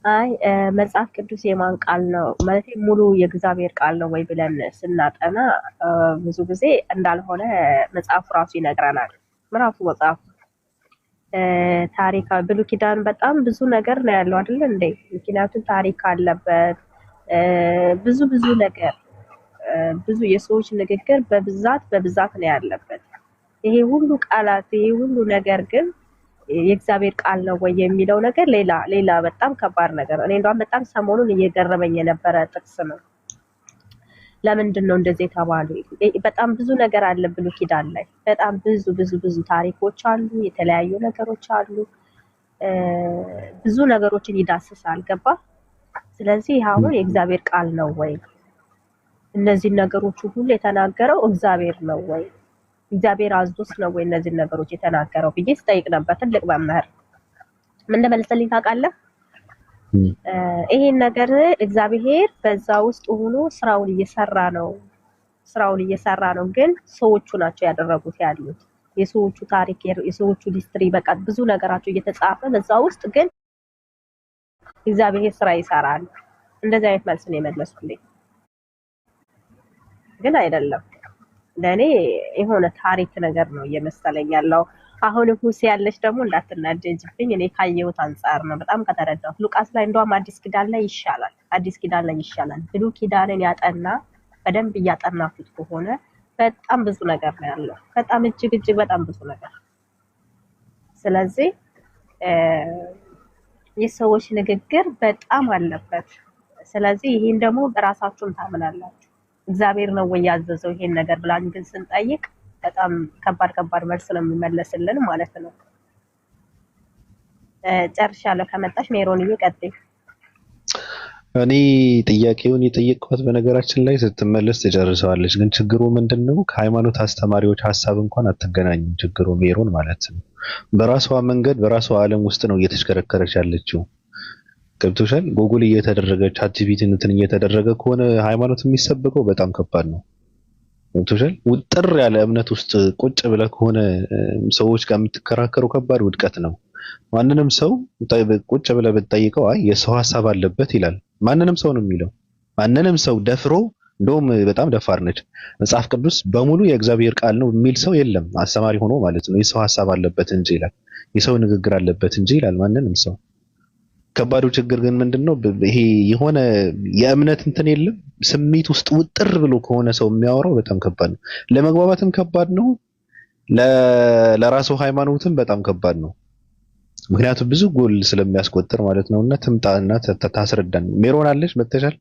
አይ መጽሐፍ ቅዱስ የማን ቃል ነው ማለት ሙሉ የእግዚአብሔር ቃል ነው ወይ ብለን ስናጠና ብዙ ጊዜ እንዳልሆነ መጽሐፉ ራሱ ይነግረናል። ምራፉ መጽሐፉ ታሪክ ብሉይ ኪዳን በጣም ብዙ ነገር ነው ያለው አይደል እንዴ? ምክንያቱም ታሪክ አለበት ብዙ ብዙ ነገር ብዙ የሰዎች ንግግር በብዛት ነው ያለበት። ይሄ ሁሉ ቃላት ይሄ ሁሉ ነገር ግን የእግዚአብሔር ቃል ነው ወይ የሚለው ነገር ሌላ በጣም ከባድ ነገር ነው። እኔ እንደውም በጣም ሰሞኑን እየገረመኝ የነበረ ጥቅስ ነው። ለምንድን ነው እንደዚህ የተባሉ? በጣም ብዙ ነገር አለ ብሉይ ኪዳን ላይ በጣም ብዙ ታሪኮች አሉ፣ የተለያዩ ነገሮች አሉ፣ ብዙ ነገሮችን ይዳስሳል። ገባ? ስለዚህ አሁን የእግዚአብሔር ቃል ነው ወይ? እነዚህ ነገሮች ሁሉ የተናገረው እግዚአብሔር ነው ወይ? እግዚአብሔር አዝዶስ ነው ወይ እነዚህ ነገሮች የተናገረው ብዬ ስጠይቅ ነበር። ትልቅ መምህር ምን እንደመለሰልኝ ታውቃለህ? ይሄን ነገር እግዚአብሔር በዛ ውስጥ ሆኖ ስራውን እየሰራ ነው፣ ግን ሰዎቹ ናቸው ያደረጉት ያሉት የሰዎቹ ታሪክ የሰዎቹ ሂስትሪ በቃ ብዙ ነገራቸው እየተጻፈ በዛ ውስጥ ግን እግዚአብሔር ስራ ይሰራል። እንደዚህ አይነት መልስ ነው የመለሱልኝ። ግን አይደለም ለኔ የሆነ ታሪክ ነገር ነው እየመሰለኝ ያለው። አሁን ሁሴ ያለች ደግሞ እንዳትናደጅብኝ፣ እኔ ካየሁት አንጻር ነው በጣም ከተረዳሁት። ሉቃስ ላይ እንደውም አዲስ ኪዳን ላይ ይሻላል። ብሉይ ኪዳንን ያጠና በደንብ እያጠናፉት ከሆነ በጣም ብዙ ነገር ነው ያለው። በጣም እጅግ በጣም ብዙ ነገር። ስለዚህ የሰዎች ንግግር በጣም አለበት። ስለዚህ ይሄን ደግሞ በራሳችሁም ታምናላችሁ። እግዚአብሔር ነው ወይ ያዘዘው ይሄን ነገር ብላን ግን ስንጠይቅ በጣም ከባድ መልስ ነው የሚመለስልን ማለት ነው። ጨርሻለሁ። ከመጣሽ ሜሮንዬ ቀጥይ። እኔ ጥያቄውን የጠየቅኳት በነገራችን ላይ ስትመለስ ትጨርሰዋለች። ግን ችግሩ ምንድነው? ከሃይማኖት አስተማሪዎች ሀሳብ እንኳን አትገናኝም። ችግሩ ሜሮን ማለት ነው በራሷ መንገድ በራሷ ዓለም ውስጥ ነው እየተሽከረከረች ያለችው። ገብቶሻል? ጉግል እየተደረገ ቻትጂፒቲ እንትን እየተደረገ ከሆነ ሃይማኖት የሚሰበከው በጣም ከባድ ነው። ገብቶሻል? ውጥር ያለ እምነት ውስጥ ቁጭ ብለህ ከሆነ ሰዎች ጋር የምትከራከሩ ከባድ ውድቀት ነው። ማንንም ሰው ቁጭ ብለህ ብትጠይቀው አይ የሰው ሀሳብ አለበት ይላል። ማንንም ሰው ነው የሚለው። ማንንም ሰው ደፍሮ እንደውም በጣም ደፋር ነች። መጽሐፍ ቅዱስ በሙሉ የእግዚአብሔር ቃል ነው የሚል ሰው የለም። አስተማሪ ሆኖ ማለት ነው። የሰው ሀሳብ አለበት እንጂ ይላል። የሰው ንግግር አለበት እንጂ ይላል ማንንም ሰው። ከባዱ ችግር ግን ምንድነው? ይሄ የሆነ የእምነት እንትን የለም። ስሜት ውስጥ ውጥር ብሎ ከሆነ ሰው የሚያወራው በጣም ከባድ ነው። ለመግባባትም ከባድ ነው። ለራሱ ሃይማኖትም በጣም ከባድ ነው። ምክንያቱም ብዙ ጎል ስለሚያስቆጥር ማለት ነውና ትምጣና ታስረዳን። ሜሮን አለሽ መተሻል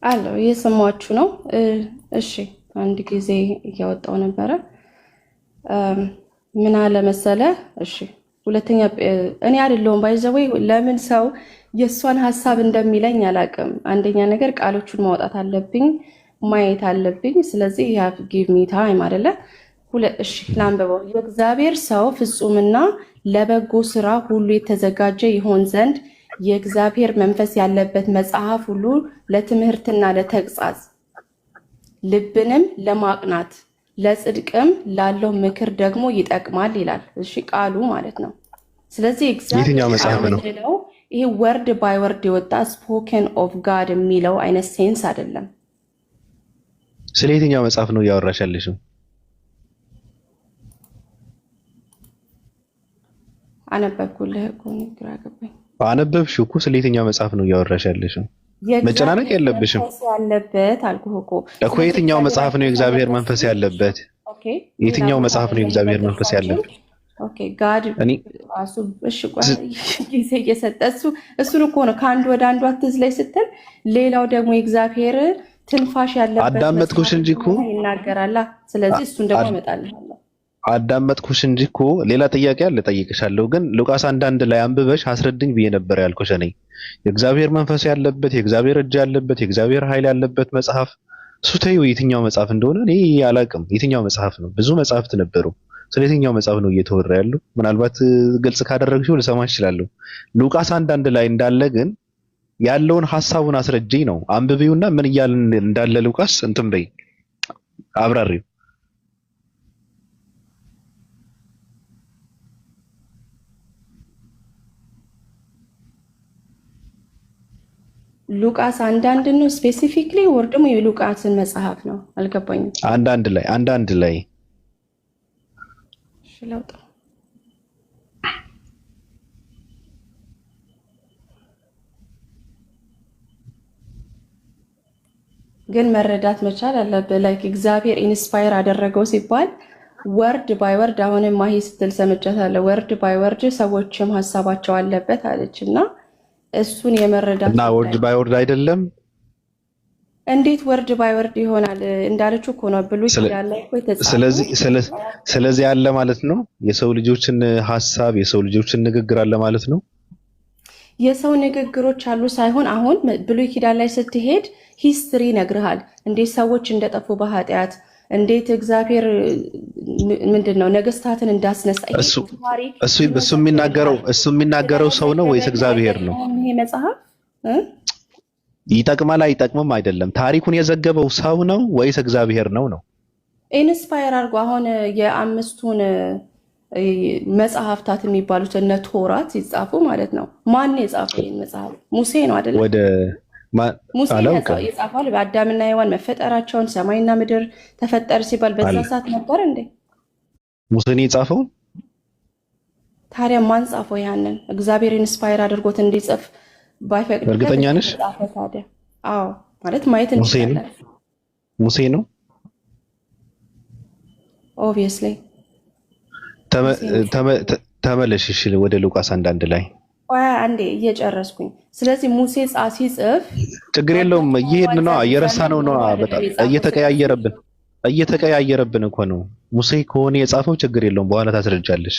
አለው እየሰማችሁ ነው። እሺ አንድ ጊዜ እያወጣው ነበረ ምን አለ መሰለ። እሺ ሁለተኛ እኔ አይደለሁም ባይዘወይ ለምን ሰው የእሷን ሀሳብ እንደሚለኝ አላውቅም። አንደኛ ነገር ቃሎቹን ማውጣት አለብኝ ማየት አለብኝ። ስለዚህ you give me time አይደለ? እሺ ላንብበው። የእግዚአብሔር ሰው ፍጹምና ለበጎ ስራ ሁሉ የተዘጋጀ ይሆን ዘንድ የእግዚአብሔር መንፈስ ያለበት መጽሐፍ ሁሉ ለትምህርትና ለተግሣጽ ልብንም ለማቅናት ለጽድቅም ላለው ምክር ደግሞ ይጠቅማል ይላል። እሺ ቃሉ ማለት ነው። ስለዚህ የትኛው መጽሐፍ ነው? ይሄ ወርድ ባይ ወርድ የወጣ ስፖከን ኦፍ ጋድ የሚለው አይነት ሴንስ አይደለም። ስለ የትኛው መጽሐፍ ነው እያወራሽ ያለሽው? አነበብኩልህ እኮ ግራ ገባኝ። አነበብሽው እኮ ስለ የትኛው መጽሐፍ ነው እያወራሽ ያለሽው? መጨናነቅ ያለብሽም ያለበት አልኩህ እኮ የትኛው መጽሐፍ ነው የእግዚአብሔር መንፈስ ያለበት? የትኛው መጽሐፍ ነው የእግዚአብሔር መንፈስ ያለበት? ኦኬ ጋድ ራሱ እሺ ጊዜ እየሰጠ እሱን እኮ ነው ከአንድ ወደ አንዱ አትዝለይ ስትል፣ ሌላው ደግሞ የእግዚአብሔር ትንፋሽ ያለበት አዳመጥኩሽ እንጂ እኮ ይናገራል። ስለዚህ እሱን ደግሞ እመጣልሃለሁ። አዳመጥኩሽ እንጂ እኮ ሌላ ጥያቄ አለ ጠይቅሻለሁ። ግን ሉቃስ 1:1 ላይ አንብበሽ አስረድኝ ብዬ ነበር ያልኩሽ። እኔ የእግዚአብሔር መንፈስ ያለበት የእግዚአብሔር እጅ ያለበት የእግዚአብሔር ኃይል ያለበት መጽሐፍ እሱ ተይው፣ የትኛው መጽሐፍ እንደሆነ እኔ አላውቅም። የትኛው መጽሐፍ ነው? ብዙ መጽሐፍት ነበሩ። ስለ የትኛው መጽሐፍ ነው እየተወራ ያለው? ምናልባት ግልጽ ካደረግሽው ልሰማ እችላለሁ። ሉቃስ 1:1 ላይ እንዳለ ግን ያለውን ሐሳቡን አስረጅኝ ነው። አንብቢውና ምን እያልን እንዳለ ሉቃስ እንትን በይ አብራሪው። ሉቃስ አንዳንድ ነው ስፔሲፊክሊ ወር ደግሞ የሉቃስን መጽሐፍ ነው? አልገባኝም። አንዳንድ ላይ እሺ ለውጥ ግን መረዳት መቻል አለብህ። ላይክ እግዚአብሔር ኢንስፓየር አደረገው ሲባል ወርድ ባይ ወርድ አሁንም ማሂ ስትል ሰምቻታለሁ። ወርድ ባይ ወርድ ሰዎችም ሀሳባቸው አለበት አለች እና እሱን የመረዳት እና ወርድ ባይ ወርድ አይደለም። እንዴት ወርድ ባይ ወርድ ይሆናል? እንዳለችው እኮ ነው ብሉይ ኪዳን ላይ እኮ የተጻፈው። ስለዚህ አለ ማለት ነው። የሰው ልጆችን ሀሳብ የሰው ልጆችን ንግግር አለ ማለት ነው። የሰው ንግግሮች አሉ ሳይሆን አሁን ብሉይ ኪዳን ላይ ስትሄድ ሂስትሪ ይነግርሃል። እንዴት ሰዎች እንደጠፉ በኃጢአት እንዴት እግዚአብሔር ምንድነው ነገስታትን እንዳስነሳ እሱ የሚናገረው ሰው ነው ወይስ እግዚአብሔር ነው? ይሄ መጽሐፍ ይጠቅማል አይጠቅምም አይደለም። ታሪኩን የዘገበው ሰው ነው ወይስ እግዚአብሔር ነው? ኢንስፓየር አድርጎ አሁን የአምስቱን መጽሐፍታት የሚባሉት እነ ቶራት ሲጻፉ ማለት ነው። ማን የጻፈው ይሄን መጽሐፍ? ሙሴ ነው አይደል? ሙሴ የጻፈው በአዳምና ሔዋን መፈጠራቸውን ሰማይና ምድር ተፈጠር ሲባል በዛ ሰዓት ነበር እንዴ ሙሴ ነው የጻፈው? ታዲያ ማን ጻፈው? ያንን እግዚአብሔር ኢንስፓየር አድርጎት እንዲጽፍ ባይፈቅድ እርግጠኛ ነሽ? ታዲያ አዎ ማለት ማየት እንችላለን። ሙሴ ነው ኦብቪየስሊ። ተመለሽ ወደ ሉቃስ አንዳንድ ላይ አንዴ እየጨረስኩኝ። ስለዚህ ሙሴ ሲጽፍ ችግር የለውም እየሄድን ነው፣ እየረሳነው ነው። በጣም እየተቀያየረብን እኮ ነው። ሙሴ ከሆነ የጻፈው ችግር የለውም፣ በኋላ ታስረጃለሽ።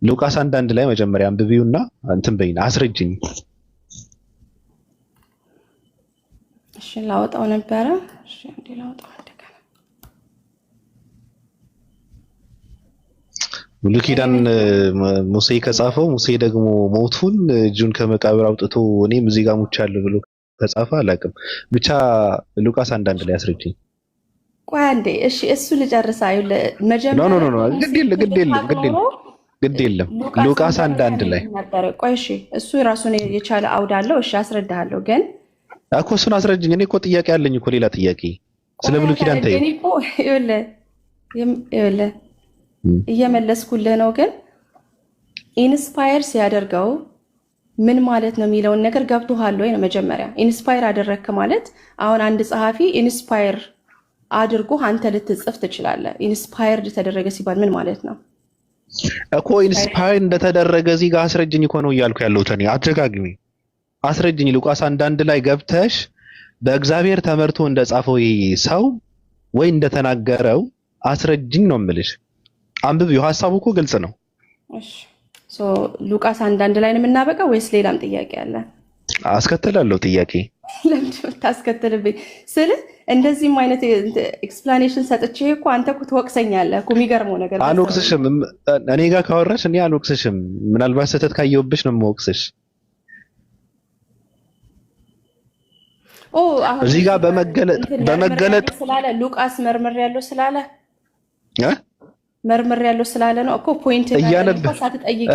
ሉቃስ አንዳንድ ላይ መጀመሪያ አንብቢውና እንትን በይና አስረጅኝ። እሺ ላውጣው ነበረ። እሺ እንዴ ላውጣው እንደገና። ብሉይ ኪዳን ሙሴ ከጻፈው ሙሴ ደግሞ ሞቱን እጁን ከመቃብር አውጥቶ እኔም እዚህ ጋር ሙቻለሁ ብሎ ከጻፈ አላውቅም። ብቻ ሉቃስ አንዳንድ ላይ አስረጅኝ። ቆይ አንዴ እሺ እሱ ልጨርስ። አይደል መጀመሪያ ኖ ግድ የለም ሉቃስ አንዳንድ ላይ ቆይ እሺ እሱ ራሱን የቻለ አውድ አለው። እሺ አስረዳሃለሁ ግን እኮ እሱን አስረጅኝ። እኔ እኮ ጥያቄ አለኝ እኮ ሌላ ጥያቄ ስለ ብሉይ ኪዳን ተይው። እኔ እኮ ይኸውልህ እየመለስኩልህ ነው። ግን ኢንስፓየር ሲያደርገው ምን ማለት ነው የሚለውን ነገር ገብቶሃል ወይ ነው መጀመሪያ። ኢንስፓየር አደረግክ ማለት አሁን አንድ ጸሐፊ ኢንስፓየር አድርጎ አንተ ልትጽፍ ትችላለህ። ኢንስፓየርድ ተደረገ ሲባል ምን ማለት ነው እኮ? ኢንስፓየር እንደተደረገ እዚህ ጋር አስረጅኝ እኮ ነው እያልኩ ያለሁት እኔ። አትደጋግሚ፣ አስረጅኝ። ሉቃስ አንዳንድ ላይ ገብተሽ በእግዚአብሔር ተመርቶ እንደጻፈው ሰው ወይ እንደተናገረው አስረጅኝ ነው የምልሽ። አንብቢው፣ ሀሳቡ እኮ ግልጽ ነው። እሺ ሉቃስ አንዳንድ ላይ ነው የምናበቃው ወይስ ሌላም ጥያቄ አለ? አስከትላለሁ ጥያቄ። ለምንድን ነው የምታስከትልብኝ? እንደዚህም አይነት ኤክስፕላኔሽን ሰጥቼ እኮ አንተ እኮ ትወቅሰኛለህ እኮ። የሚገርመው ነገር አልወቅስሽም። እኔ ጋር ካወራሽ እኔ አልወቅስሽም። ምናልባት ስህተት ካየሁብሽ ነው የምወቅስሽ። እዚህ ጋር በመገለጥ ስላለ ሉቃስ መርምር ያለው ስላለ ነው እኮ ፖይንት ሳትጠይቅ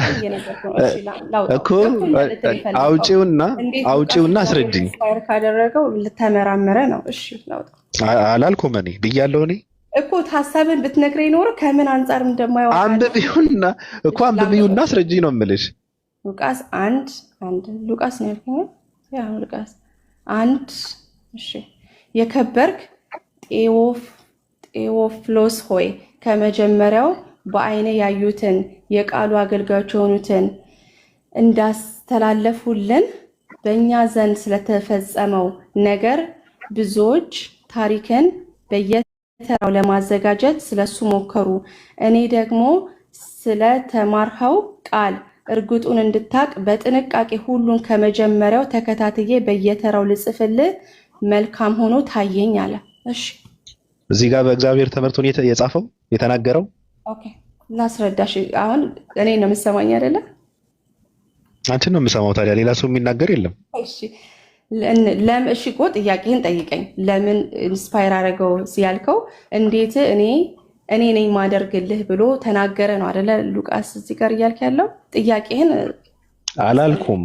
እኮ አውጪውና አስረጅኝ። ካደረገው ልተመራመረ ነው። እሺ ላውጣ አላልኩም እኔ ብያለሁ። እኔ እኮ ሀሳብን ብትነግረኝ ኖሮ ከምን አንጻር እንደማይወጣ አንብቢውና አስረጅኝ ነው የምልሽ። ሉቃስ አንድ ሉቃስ ነው ያልከኝ? ያ ሉቃስ አንድ። እሺ የከበርክ ቴዎፍሎስ ሆይ ከመጀመሪያው በዓይኔ ያዩትን የቃሉ አገልጋዮች የሆኑትን እንዳስተላለፉልን በእኛ ዘንድ ስለተፈጸመው ነገር ብዙዎች ታሪክን በየተራው ለማዘጋጀት ስለሱ ሞከሩ። እኔ ደግሞ ስለተማርኸው ቃል እርግጡን እንድታቅ በጥንቃቄ ሁሉን ከመጀመሪያው ተከታትዬ በየተራው ልጽፍልህ መልካም ሆኖ ታየኝ አለ። እሺ እዚህ ጋር በእግዚአብሔር ተመርቶን የጻፈው የተናገረው። ኦኬ ላስረዳሽ። አሁን እኔ ነው የምሰማኝ አይደለ? አንቺን ነው የምሰማው። ታዲያ ሌላ ሰው የሚናገር የለም። እሺ እሺ እኮ ጥያቄህን ጠይቀኝ። ለምን ኢንስፓየር አደረገው ሲያልከው እንዴት እኔ ነኝ ማደርግልህ ብሎ ተናገረ ነው አይደለ? ሉቃስ እዚህ ጋር እያልክ ያለው ጥያቄህን አላልኩም።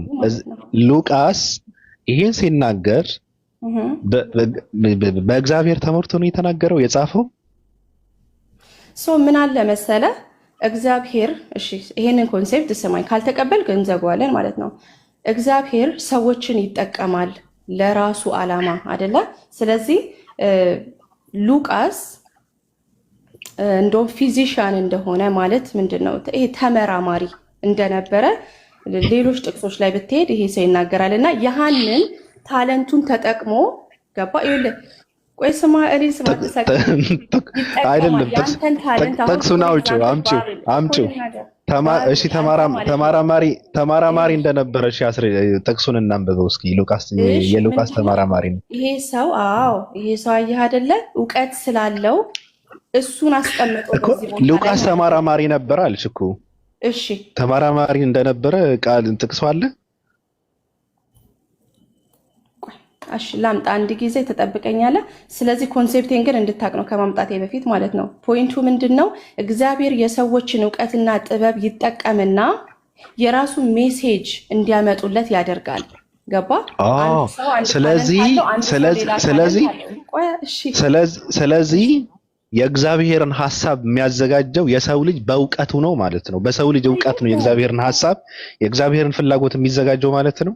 ሉቃስ ይሄን ሲናገር በእግዚአብሔር ተመርቶ ነው የተናገረው የጻፈው። ምን አለ መሰለ እግዚአብሔር እሺ፣ ይሄንን ኮንሴፕት ስማኝ፣ ካልተቀበልክ እንዘጋዋለን ማለት ነው። እግዚአብሔር ሰዎችን ይጠቀማል ለራሱ ዓላማ አይደለ? ስለዚህ ሉቃስ እንደውም ፊዚሻን እንደሆነ ማለት ምንድነው ይሄ ተመራማሪ እንደነበረ ሌሎች ጥቅሶች ላይ ብትሄድ ይሄ ሰው ይናገራል። እና ያንን ታለንቱን ተጠቅሞ ገባ ይኸውልህ፣ ቆይ ስማ፣ እኔ ስማ አይደለም ጥቅሱን አምጪው እሺ፣ ተማራማሪ እንደነበረ እሺ፣ ጥቅሱን እናንብበው እስኪ። የሉቃስ ተማራማሪ ነው ይሄ ሰው። አዎ ይሄ ሰው አየህ አይደለ? እውቀት ስላለው እሱን አስቀምጦ በዚህ ቦታ ሉቃስ ተማራማሪ ነበር አልሽ እኮ። እሺ ተማራማሪ እንደነበረ ቃል ጥቅሱ አለ። እሺ ላምጣ፣ አንድ ጊዜ ተጠብቀኛለህ። ስለዚህ ኮንሴፕቴን ግን እንድታቅ ነው ከማምጣቴ በፊት ማለት ነው። ፖይንቱ ምንድነው? እግዚአብሔር የሰዎችን እውቀትና ጥበብ ይጠቀምና የራሱ ሜሴጅ እንዲያመጡለት ያደርጋል። ገባ? ስለዚህ የእግዚአብሔርን ሐሳብ የሚያዘጋጀው የሰው ልጅ በእውቀቱ ነው ማለት ነው። በሰው ልጅ እውቀት ነው የእግዚአብሔርን ሐሳብ የእግዚአብሔርን ፍላጎት የሚዘጋጀው ማለት ነው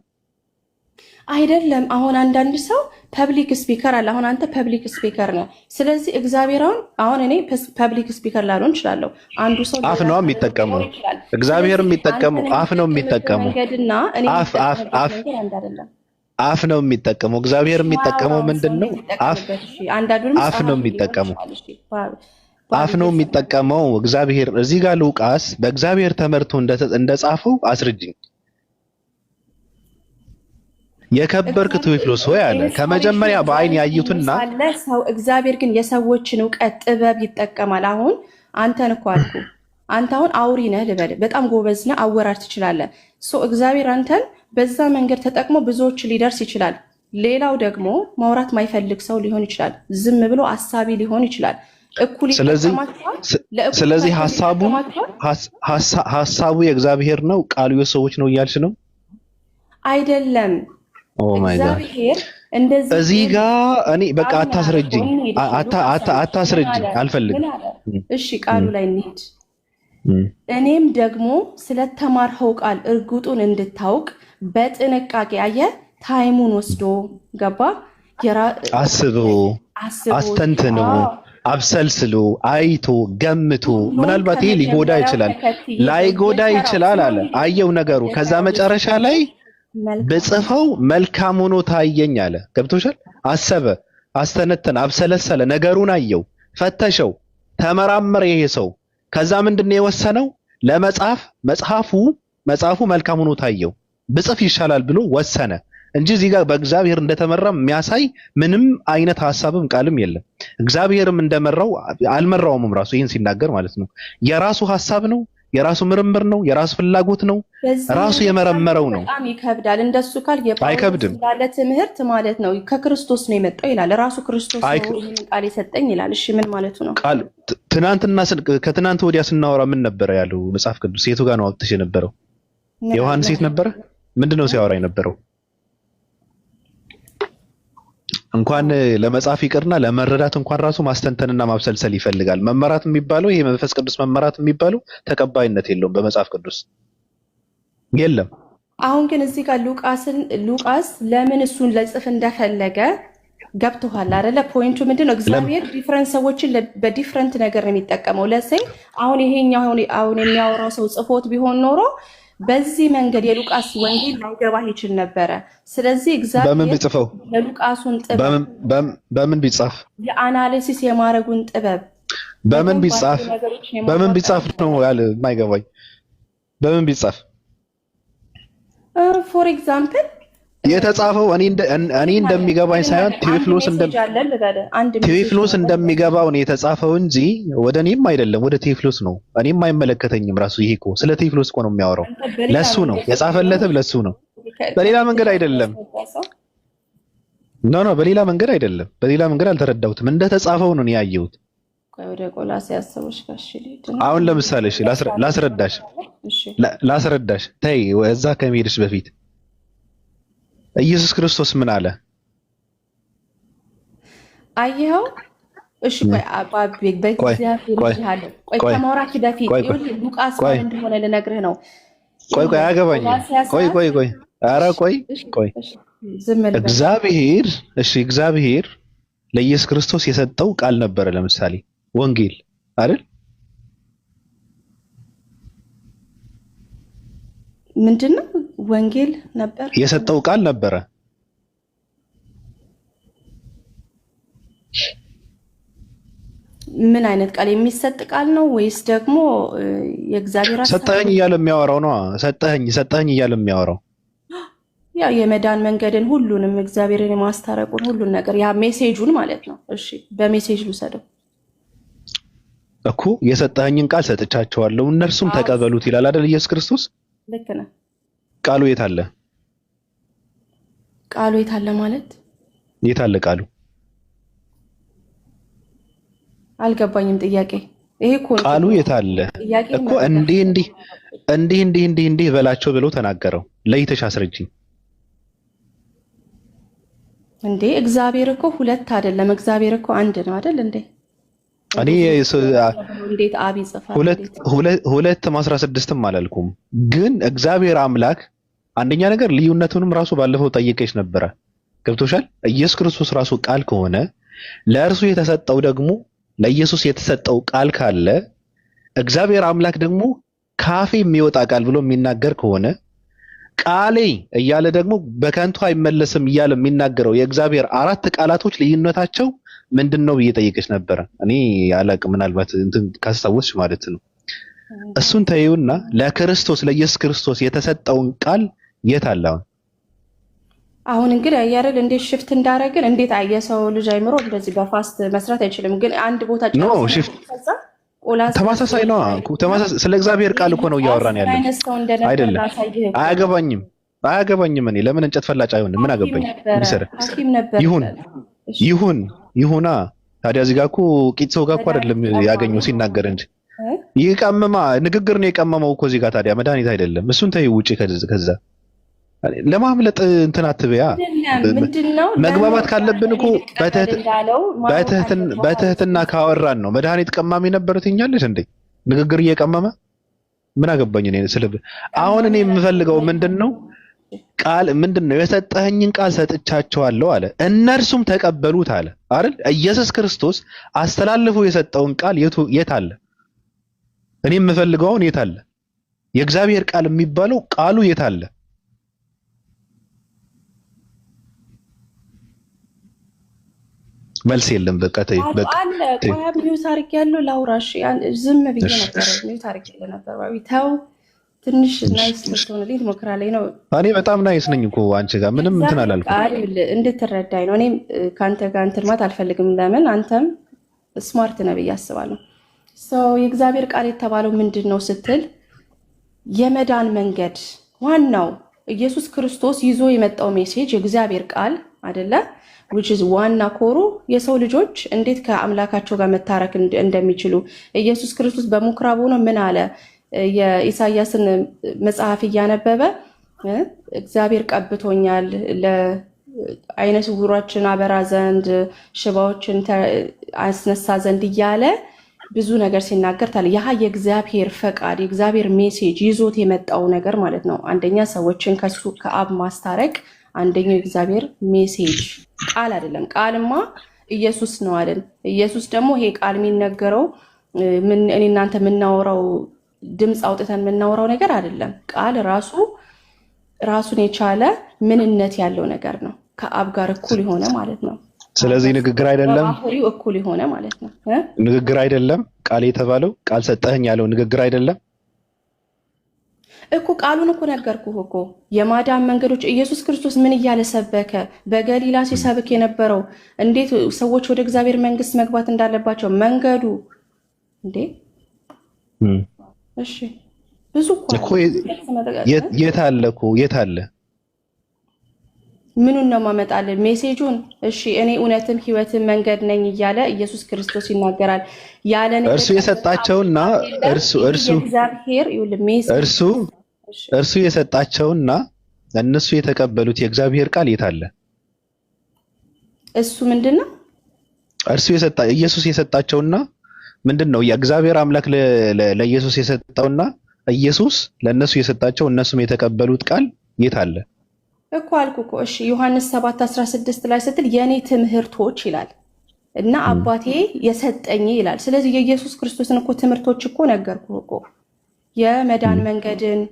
አይደለም። አሁን አንዳንድ ሰው ፐብሊክ ስፒከር አለ። አሁን አንተ ፐብሊክ ስፒከር ነህ። ስለዚህ እግዚአብሔር አሁን እኔ ፐብሊክ ስፒከር ላልሆን እችላለሁ። አንዱ ሰው አፍ ነው የሚጠቀመው፣ እግዚአብሔር የሚጠቀመው አፍ ነው የሚጠቀመው፣ አፍ ነው የሚጠቀመው። እግዚአብሔር የሚጠቀመው ምንድነው? አፍ ነው የሚጠቀመው፣ አፍ ነው የሚጠቀመው እግዚአብሔር። እዚህ ጋር ሉቃስ በእግዚአብሔር ተመርቶ እንደጻፈው አስረጅኝ። የከበርክ ቴዎፍሎስ ሆይ አለ ከመጀመሪያ በአይን ያዩትና ሰው እግዚአብሔር ግን የሰዎችን እውቀት ጥበብ ይጠቀማል። አሁን አንተን እኮ አልኩ፣ አንተ አሁን አውሪ ነህ ልበል፣ በጣም ጎበዝ ነህ፣ አወራር ትችላለህ። እግዚአብሔር አንተን በዛ መንገድ ተጠቅሞ ብዙዎች ሊደርስ ይችላል። ሌላው ደግሞ ማውራት ማይፈልግ ሰው ሊሆን ይችላል፣ ዝም ብሎ አሳቢ ሊሆን ይችላል። ስለዚህ ሐሳቡ የእግዚአብሔር ነው፣ ቃሉ የሰዎች ነው እያልሽ ነው? አይደለም። እግዚአብሔር እንደዚህ እዚህ ጋር እኔ በቃ አታስረጅኝ፣ አልፈልግም። እሺ ቃሉ ላይ እንሂድ። እኔም ደግሞ ስለተማርኸው ቃል እርግጡን እንድታውቅ በጥንቃቄ አየህ፣ ታይሙን ወስዶ ገባ፣ አስቦ አስተንትኖ አብሰልስሎ አይቶ ገምቶ፣ ምናልባት ይሄ ሊጎዳ ይችላል ላይጎዳ ይችላል አለ። አየው ነገሩ። ከዛ መጨረሻ ላይ በጽፈው መልካም ሆኖ ታየኝ አለ። ገብቶሻል? አሰበ፣ አስተነተነ፣ አብሰለሰለ፣ ነገሩን አየው፣ ፈተሸው፣ ተመራመረ ይሄ ሰው። ከዛ ምንድነው የወሰነው? ለመጻፍ መጽሐፉ መልካም ሆኖ ታየው፣ ብጽፍ ይሻላል ብሎ ወሰነ እንጂ እዚህ ጋር በእግዚአብሔር እንደተመራ የሚያሳይ ምንም አይነት ሐሳብም ቃልም የለም። እግዚአብሔርም እንደመራው አልመራውም ራሱ ይሄን ሲናገር ማለት ነው። የራሱ ሐሳብ ነው፣ የራሱ ምርምር ነው፣ የራሱ ፍላጎት ነው፣ ራሱ የመረመረው ነው። በጣም ይከብዳል። እንደሱ ካል አይከብድም ያለ ትምህርት ማለት ነው። ከክርስቶስ ነው የመጣው ይላል። ራሱ ክርስቶስ ነው ይሄን ቃል የሰጠኝ ይላል። እሺ ምን ማለቱ ነው? ቃል ከትናንት ወዲያ ስናወራ ምን ነበረ ያለው መጽሐፍ ቅዱስ? የቱ ጋር ነው አውጥተሽ የነበረው? ዮሐንስ የት ነበረ? ምንድነው ሲያወራ የነበረው? እንኳን ለመጻፍ ይቅርና ለመረዳት እንኳን ራሱ ማስተንተንና ማብሰልሰል ይፈልጋል። መመራት የሚባለው ይሄ መንፈስ ቅዱስ መመራት የሚባለው ተቀባይነት የለውም በመጽሐፍ ቅዱስ የለም። አሁን ግን እዚህ ጋር ሉቃስ ለምን እሱን ለጽፍ እንደፈለገ ገብቶሃል አይደለ? ፖይንቱ ምንድነው? እግዚአብሔር ዲፍረንት ሰዎችን በዲፍረንት ነገር ነው የሚጠቀመው። ለሰይ አሁን ይሄኛው አሁን የሚያወራው ሰው ጽፎት ቢሆን ኖሮ በዚህ መንገድ የሉቃስ ወንጌል ላይገባህ ይችል ነበረ። ስለዚህ እግዚአብሔር በምን ቢጽፈው የሉቃሱን ጥበብ በምን ቢጻፍ የአናሊሲስ የማረጉን ጥበብ በምን ቢጻፍ ነው ያለ የማይገባኝ። በምን ቢጻፍ ፎር ኤግዛምፕል የተጻፈው እኔ እንደሚገባኝ ሳይሆን ቴዎፍሎስ እንደሚገባው ነው የተጻፈው እንጂ ወደ እኔም አይደለም፣ ወደ ቴዎፍሎስ ነው። እኔም አይመለከተኝም። ራሱ ይሄ እኮ ስለ ቴዎፍሎስ እኮ ነው የሚያወራው። ለሱ ነው የጻፈለትም፣ ለሱ ነው። በሌላ መንገድ አይደለም። ኖ በሌላ መንገድ አይደለም። በሌላ መንገድ አልተረዳሁትም። እንደተጻፈው ነው ያየሁት። ወደ ቆላስይስ ሰዎች ጋር አሁን ለምሳሌ እሺ ላስረዳሽ ተይ እዛ ከመሄድሽ በፊት ኢየሱስ ክርስቶስ ምን አለ? አየኸው? እሺ ቆይ ቆይ በእግዚአብሔር ቆይ ይልሃለሁ። ቆይ ቆይ ከማውራት በፊት ቆይ ይኸውልህ ሉቃስ ቆይ ማን እንደሆነ ልነግርህ ነው። ቆይ ይኸውልህ አያገባኝም። ቆላስይስ ቆይ ኧረ ቆይ እሺ ቆይ እሺ ዝም ልበል። እግዚአብሔር ለኢየሱስ ክርስቶስ የሰጠው ቃል ነበረ። ለምሳሌ ወንጌል አይደል? ምንድነው ወንጌል ነበር የሰጠው ቃል ነበረ። ምን አይነት ቃል የሚሰጥ ቃል ነው ወይስ ደግሞ የእግዚአብሔር ሐሳብ? ሰጠኸኝ እያለ የሚያወራው ነው። ሰጠኸኝ እያለ የሚያወራው ያው የመዳን መንገድን ሁሉንም እግዚአብሔርን የማስታረቁን ሁሉን ነገር ያ ሜሴጁን ማለት ነው። እሺ በሜሴጅ ልውሰደው እኮ የሰጠኸኝን ቃል ሰጥቻቸዋለሁ እነርሱም ተቀበሉት ይላል አይደል ኢየሱስ ክርስቶስ? ልክ ነህ። ቃሉ የት አለ? ቃሉ የት አለ ማለት የት አለ ቃሉ? አልገባኝም ጥያቄ። ይሄ እኮ ቃሉ የት አለ እኮ እንዲህ በላቸው ብሎ ተናገረው። ለይተሽ አስረጅኝ እንዴ። እግዚአብሔር እኮ ሁለት አይደለም፣ እግዚአብሔር እኮ አንድ ነው አይደል እንዴ? እኔ እንዴት አብ ይጽፋል? ሁለት 16ም አላልኩም፣ ግን እግዚአብሔር አምላክ አንደኛ ነገር ልዩነቱንም ራሱ ባለፈው ጠይቄሽ ነበረ። ገብቶሻል? ኢየሱስ ክርስቶስ ራሱ ቃል ከሆነ ለእርሱ የተሰጠው ደግሞ ለኢየሱስ የተሰጠው ቃል ካለ እግዚአብሔር አምላክ ደግሞ ካፌ የሚወጣ ቃል ብሎ የሚናገር ከሆነ ቃሌ እያለ ደግሞ በከንቱ አይመለስም እያለ የሚናገረው የእግዚአብሔር 4 ቃላቶች ልዩነታቸው ምንድነው ብዬ ጠይቄሽ ነበረ። እኔ አላቅም፣ ምናልባት እንትን ካስታወስሽ ማለት ነው። እሱን ተይውና ለክርስቶስ ለኢየሱስ ክርስቶስ የተሰጠውን ቃል የት አለ? አሁን እንግዲህ አያረል እንዴት ሽፍት እንዳረግን እንዴት የሰው ልጅ አይምሮ እንደዚህ በፋስት መስራት አይችልም። ግን አንድ ቦታ ተመሳሳይ ነው። ስለ እግዚአብሔር ቃል እኮ ነው እያወራን ያለው አይደለም። አያገባኝም። እኔ ለምን እንጨት ፈላጭ አይሆንም? ምን አገባኝ? ይሁና ታዲያ እዚህ ጋር እኮ ቂጥ ሰው ጋር እኮ አይደለም ያገኘው ሲናገር እንጂ ይቀመማ ንግግር ነው የቀመመው እኮ እዚህ ጋር። ታዲያ መድኃኒት አይደለም። እሱን ተይው ውጪ ከዛ ለማምለጥ እንትን አትበያ። መግባባት ካለብን እኮ በትህትና ካወራን ነው። መድኃኒት ቀማሚ ነበር ትኛለሽ እንዴ? ንግግር እየቀመመ ምን አገባኝ እኔ ስለብ። አሁን እኔ የምፈልገው ምንድነው ቃል ምንድነው? የሰጠኸኝን ቃል ሰጥቻቸዋለሁ አለ እነርሱም ተቀበሉት አለ አይደል? ኢየሱስ ክርስቶስ አስተላልፎ የሰጠውን ቃል የት አለ? እኔ የምፈልገው የት አለ? የእግዚአብሔር ቃል የሚባለው ቃሉ የት አለ? መልስ የለም። በቃ ተይ በቃ ቆያ ሚዩት አድርጌ ያለው ላውራሽ ዝም ብዬ ነበር። ሚዩት አድርጌ ነበር። ተው ትንሽ ናይስ ልትሆንልኝ ትሞክራለህ ነው። እኔ በጣም ናይስ ነኝ እኮ አንቺ ጋር ምንም እንትን አላልኩም። እንድትረዳኝ ነው። እኔም ከአንተ ጋር እንትን ማለት አልፈልግም። ለምን አንተም ስማርት ነህ ብዬ አስባለሁ። የእግዚአብሔር ቃል የተባለው ምንድን ነው ስትል የመዳን መንገድ ዋናው ኢየሱስ ክርስቶስ ይዞ የመጣው ሜሴጅ የእግዚአብሔር ቃል አይደለ? which is ዋና ኮሩ የሰው ልጆች እንዴት ከአምላካቸው ጋር መታረክ እንደሚችሉ ኢየሱስ ክርስቶስ በምኩራብ ሆኖ ምን አለ? የኢሳያስን መጽሐፍ እያነበበ እግዚአብሔር ቀብቶኛል ለዓይነ ስውሮችን አበራ ዘንድ ሽባዎችን አስነሳ ዘንድ እያለ ብዙ ነገር ሲናገር ታለ። ያ የእግዚአብሔር ፈቃድ የእግዚአብሔር ሜሴጅ ይዞት የመጣው ነገር ማለት ነው። አንደኛ ሰዎችን ከአብ ማስታረቅ አንደኛው የእግዚአብሔር ሜሴጅ ቃል አይደለም። ቃልማ ኢየሱስ ነው አይደል? ኢየሱስ ደግሞ ይሄ ቃል የሚነገረው እኔ እናንተ የምናወራው ድምፅ አውጥተን የምናወራው ነገር አይደለም። ቃል ራሱን የቻለ ምንነት ያለው ነገር ነው። ከአብ ጋር እኩል የሆነ ማለት ነው። ስለዚህ ንግግር አይደለም፣ ባህሪው እኩል የሆነ ማለት ነው። ንግግር አይደለም። ቃል የተባለው ቃል ሰጠኸኝ ያለው ንግግር አይደለም እኮ። ቃሉን እኮ ነገርኩህ እኮ የማዳን መንገዶች ኢየሱስ ክርስቶስ ምን እያለ ሰበከ? በገሊላ ሲሰብክ የነበረው እንዴት ሰዎች ወደ እግዚአብሔር መንግስት መግባት እንዳለባቸው መንገዱ እንዴ። እሺ ብዙ እኮ የት አለ እኮ የት አለ? ምኑን ነው ማመጣለን? ሜሴጁን። እሺ እኔ እውነትም ህይወትም መንገድ ነኝ እያለ ኢየሱስ ክርስቶስ ይናገራል። ያለን እርሱ የሰጣቸውና እርሱ የሰጣቸውና እነሱ የተቀበሉት የእግዚአብሔር ቃል የት አለ? እሱ ምንድነው? ኢየሱስ የሰጣቸውና ምንድነው የእግዚአብሔር አምላክ ለኢየሱስ የሰጠውና ኢየሱስ ለነሱ የሰጣቸው እነሱም የተቀበሉት ቃል የት አለ እኮ አልኩ እኮ። እሺ ዮሐንስ 7:16 ላይ ስትል የኔ ትምህርቶች ይላል እና አባቴ የሰጠኝ ይላል። ስለዚህ የኢየሱስ ክርስቶስን እኮ ትምህርቶች እኮ ነገርኩህ እኮ የመዳን መንገድን፣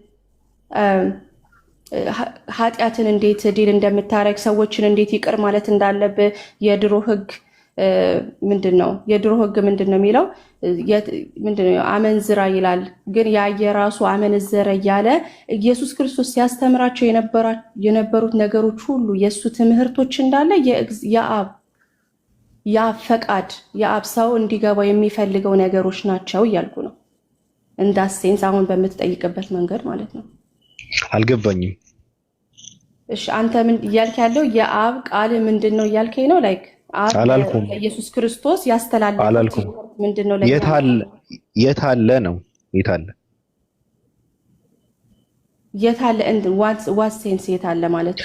ኃጢአትን እንዴት ዲል እንደምታረግ፣ ሰዎችን እንዴት ይቅር ማለት እንዳለብህ፣ የድሮ ህግ ምንድነው? የድሮ ህግ ምንድነው የሚለው? ምንድነው? አመንዝራ ይላል። ግን የራሱ አመንዘረ እያለ ኢየሱስ ክርስቶስ ሲያስተምራቸው የነበሩት ነገሮች ሁሉ የእሱ ትምህርቶች እንዳለ የአብ ፈቃድ፣ የአብ ሰው እንዲገባው የሚፈልገው ነገሮች ናቸው እያልኩ ነው። እንዳሴንስ አሁን በምትጠይቅበት መንገድ ማለት ነው። አልገባኝም። እሺ አንተ ምን እያልክ ያለው? የአብ ቃል ምንድነው እያልከኝ ነው? ላይክ አላልኩም። ኢየሱስ ክርስቶስ ያስተላለፈው ምንድነው? የት አለ ነው? የት አለ እንድ ዋት ሴንስ የት አለ ማለት?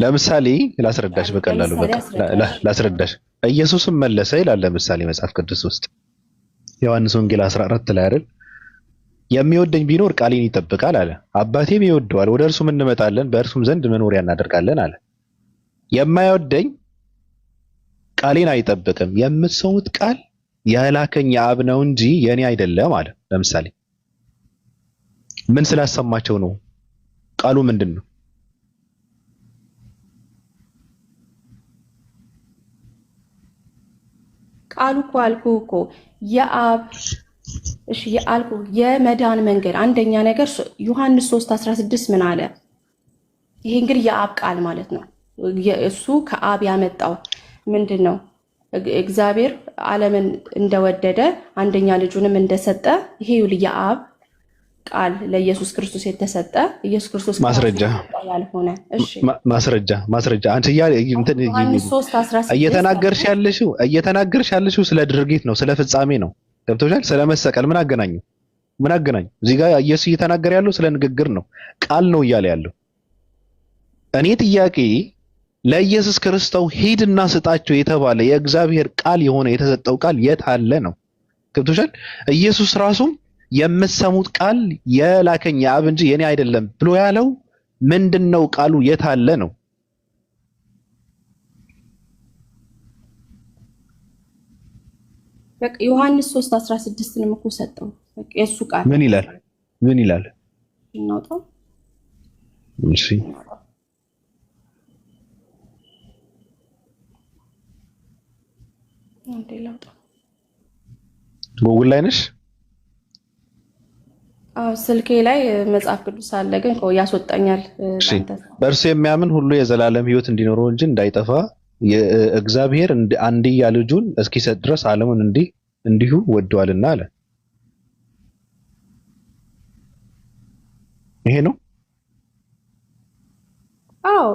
ለምሳሌ ላስረዳሽ፣ በቀላሉ ላስረዳሽ። ኢየሱስም መለሰ ይላል ለምሳሌ መጽሐፍ ቅዱስ ውስጥ ዮሐንስ ወንጌል 14 ላይ አይደል? የሚወደኝ ቢኖር ቃሌን ይጠብቃል አለ። አባቴም ይወደዋል፣ ወደ እርሱም እንመጣለን፣ በእርሱም ዘንድ መኖሪያ እናደርጋለን አለ። የማይወደኝ ቃሌን አይጠብቅም። የምትሰሙት ቃል የላከኝ የአብ ነው እንጂ የኔ አይደለም አለ። ለምሳሌ ምን ስላሰማቸው ነው? ቃሉ ምንድን ነው? ቃሉ እኮ አልኩህ እኮ የአብ እሺ የአልኩ የመዳን መንገድ አንደኛ ነገር ዮሐንስ 3:16 ምን አለ? ይሄ እንግዲህ የአብ ቃል ማለት ነው። እሱ ከአብ ያመጣው ምንድን ነው? እግዚአብሔር ዓለምን እንደወደደ አንደኛ ልጁንም እንደሰጠ ይሄ የአብ ቃል ለኢየሱስ ክርስቶስ የተሰጠ ኢየሱስ ክርስቶስ ማስረጃ ያልሆነ እሺ ማስረጃ አንተ እየተናገርሽ ያለሽው ስለ ድርጊት ነው፣ ስለ ፍጻሜ ነው። ገብቶሻል? ስለ መሰቀል ምን አገናኘው? እዚህ ጋር ኢየሱስ እየተናገረ ያለው ስለ ንግግር ነው፣ ቃል ነው እያለ ያለው። እኔ ጥያቄ ለኢየሱስ ክርስቶስ ሂድና ስጣቸው የተባለ የእግዚአብሔር ቃል የሆነ የተሰጠው ቃል የት አለ ነው። ገብቶሻል? ኢየሱስ ራሱም የምትሰሙት ቃል የላከኝ የአብ እንጂ የኔ አይደለም ብሎ ያለው ምንድነው? ቃሉ የት አለ ነው። በቃ ዮሐንስ 3:16ንም እኮ ሰጠው። በቃ የሱ ቃል ምን ይላል? እናውጣው። እሺ አንዴ ላውጣው። ጎግል ላይ ነሽ? ስልኬ ላይ መጽሐፍ ቅዱስ አለ፣ ግን ያስወጣኛል። በእርሱ የሚያምን ሁሉ የዘላለም ሕይወት እንዲኖረው እንጂ እንዳይጠፋ እግዚአብሔር አንድያ ልጁን እስኪሰጥ ድረስ ዓለሙን እንዲሁ ወዷልና አለ። ይሄ ነው። አዎ።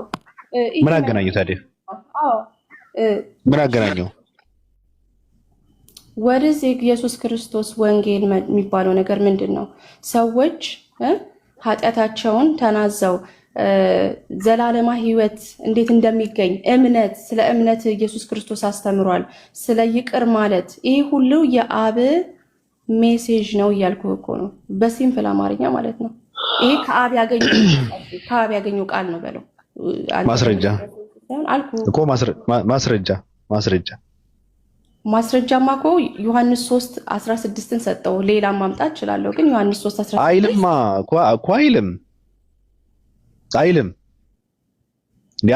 ምን አገናኘው ታዲያ? አዎ። ምን አገናኘው? ወደዚህ የኢየሱስ ክርስቶስ ወንጌል የሚባለው ነገር ምንድን ነው? ሰዎች ኃጢአታቸውን ተናዘው ዘላለማ ሕይወት እንዴት እንደሚገኝ ስለ እምነት ኢየሱስ ክርስቶስ አስተምሯል። ስለ ይቅር ማለት ይሄ ሁሉ የአብ ሜሴጅ ነው እያልኩ እኮ ነው፣ በሲምፕል አማርኛ ማለት ነው። ይሄ ከአብ ያገኘው ቃል ነው በለው። ማስረጃ እኮ ማስረጃማ እኮ ዮሐንስ 3:16ን ሰጠው። ሌላ ማምጣት እችላለሁ፣ ግን ዮሐንስ 3:16 አይልማ እኮ አይልም።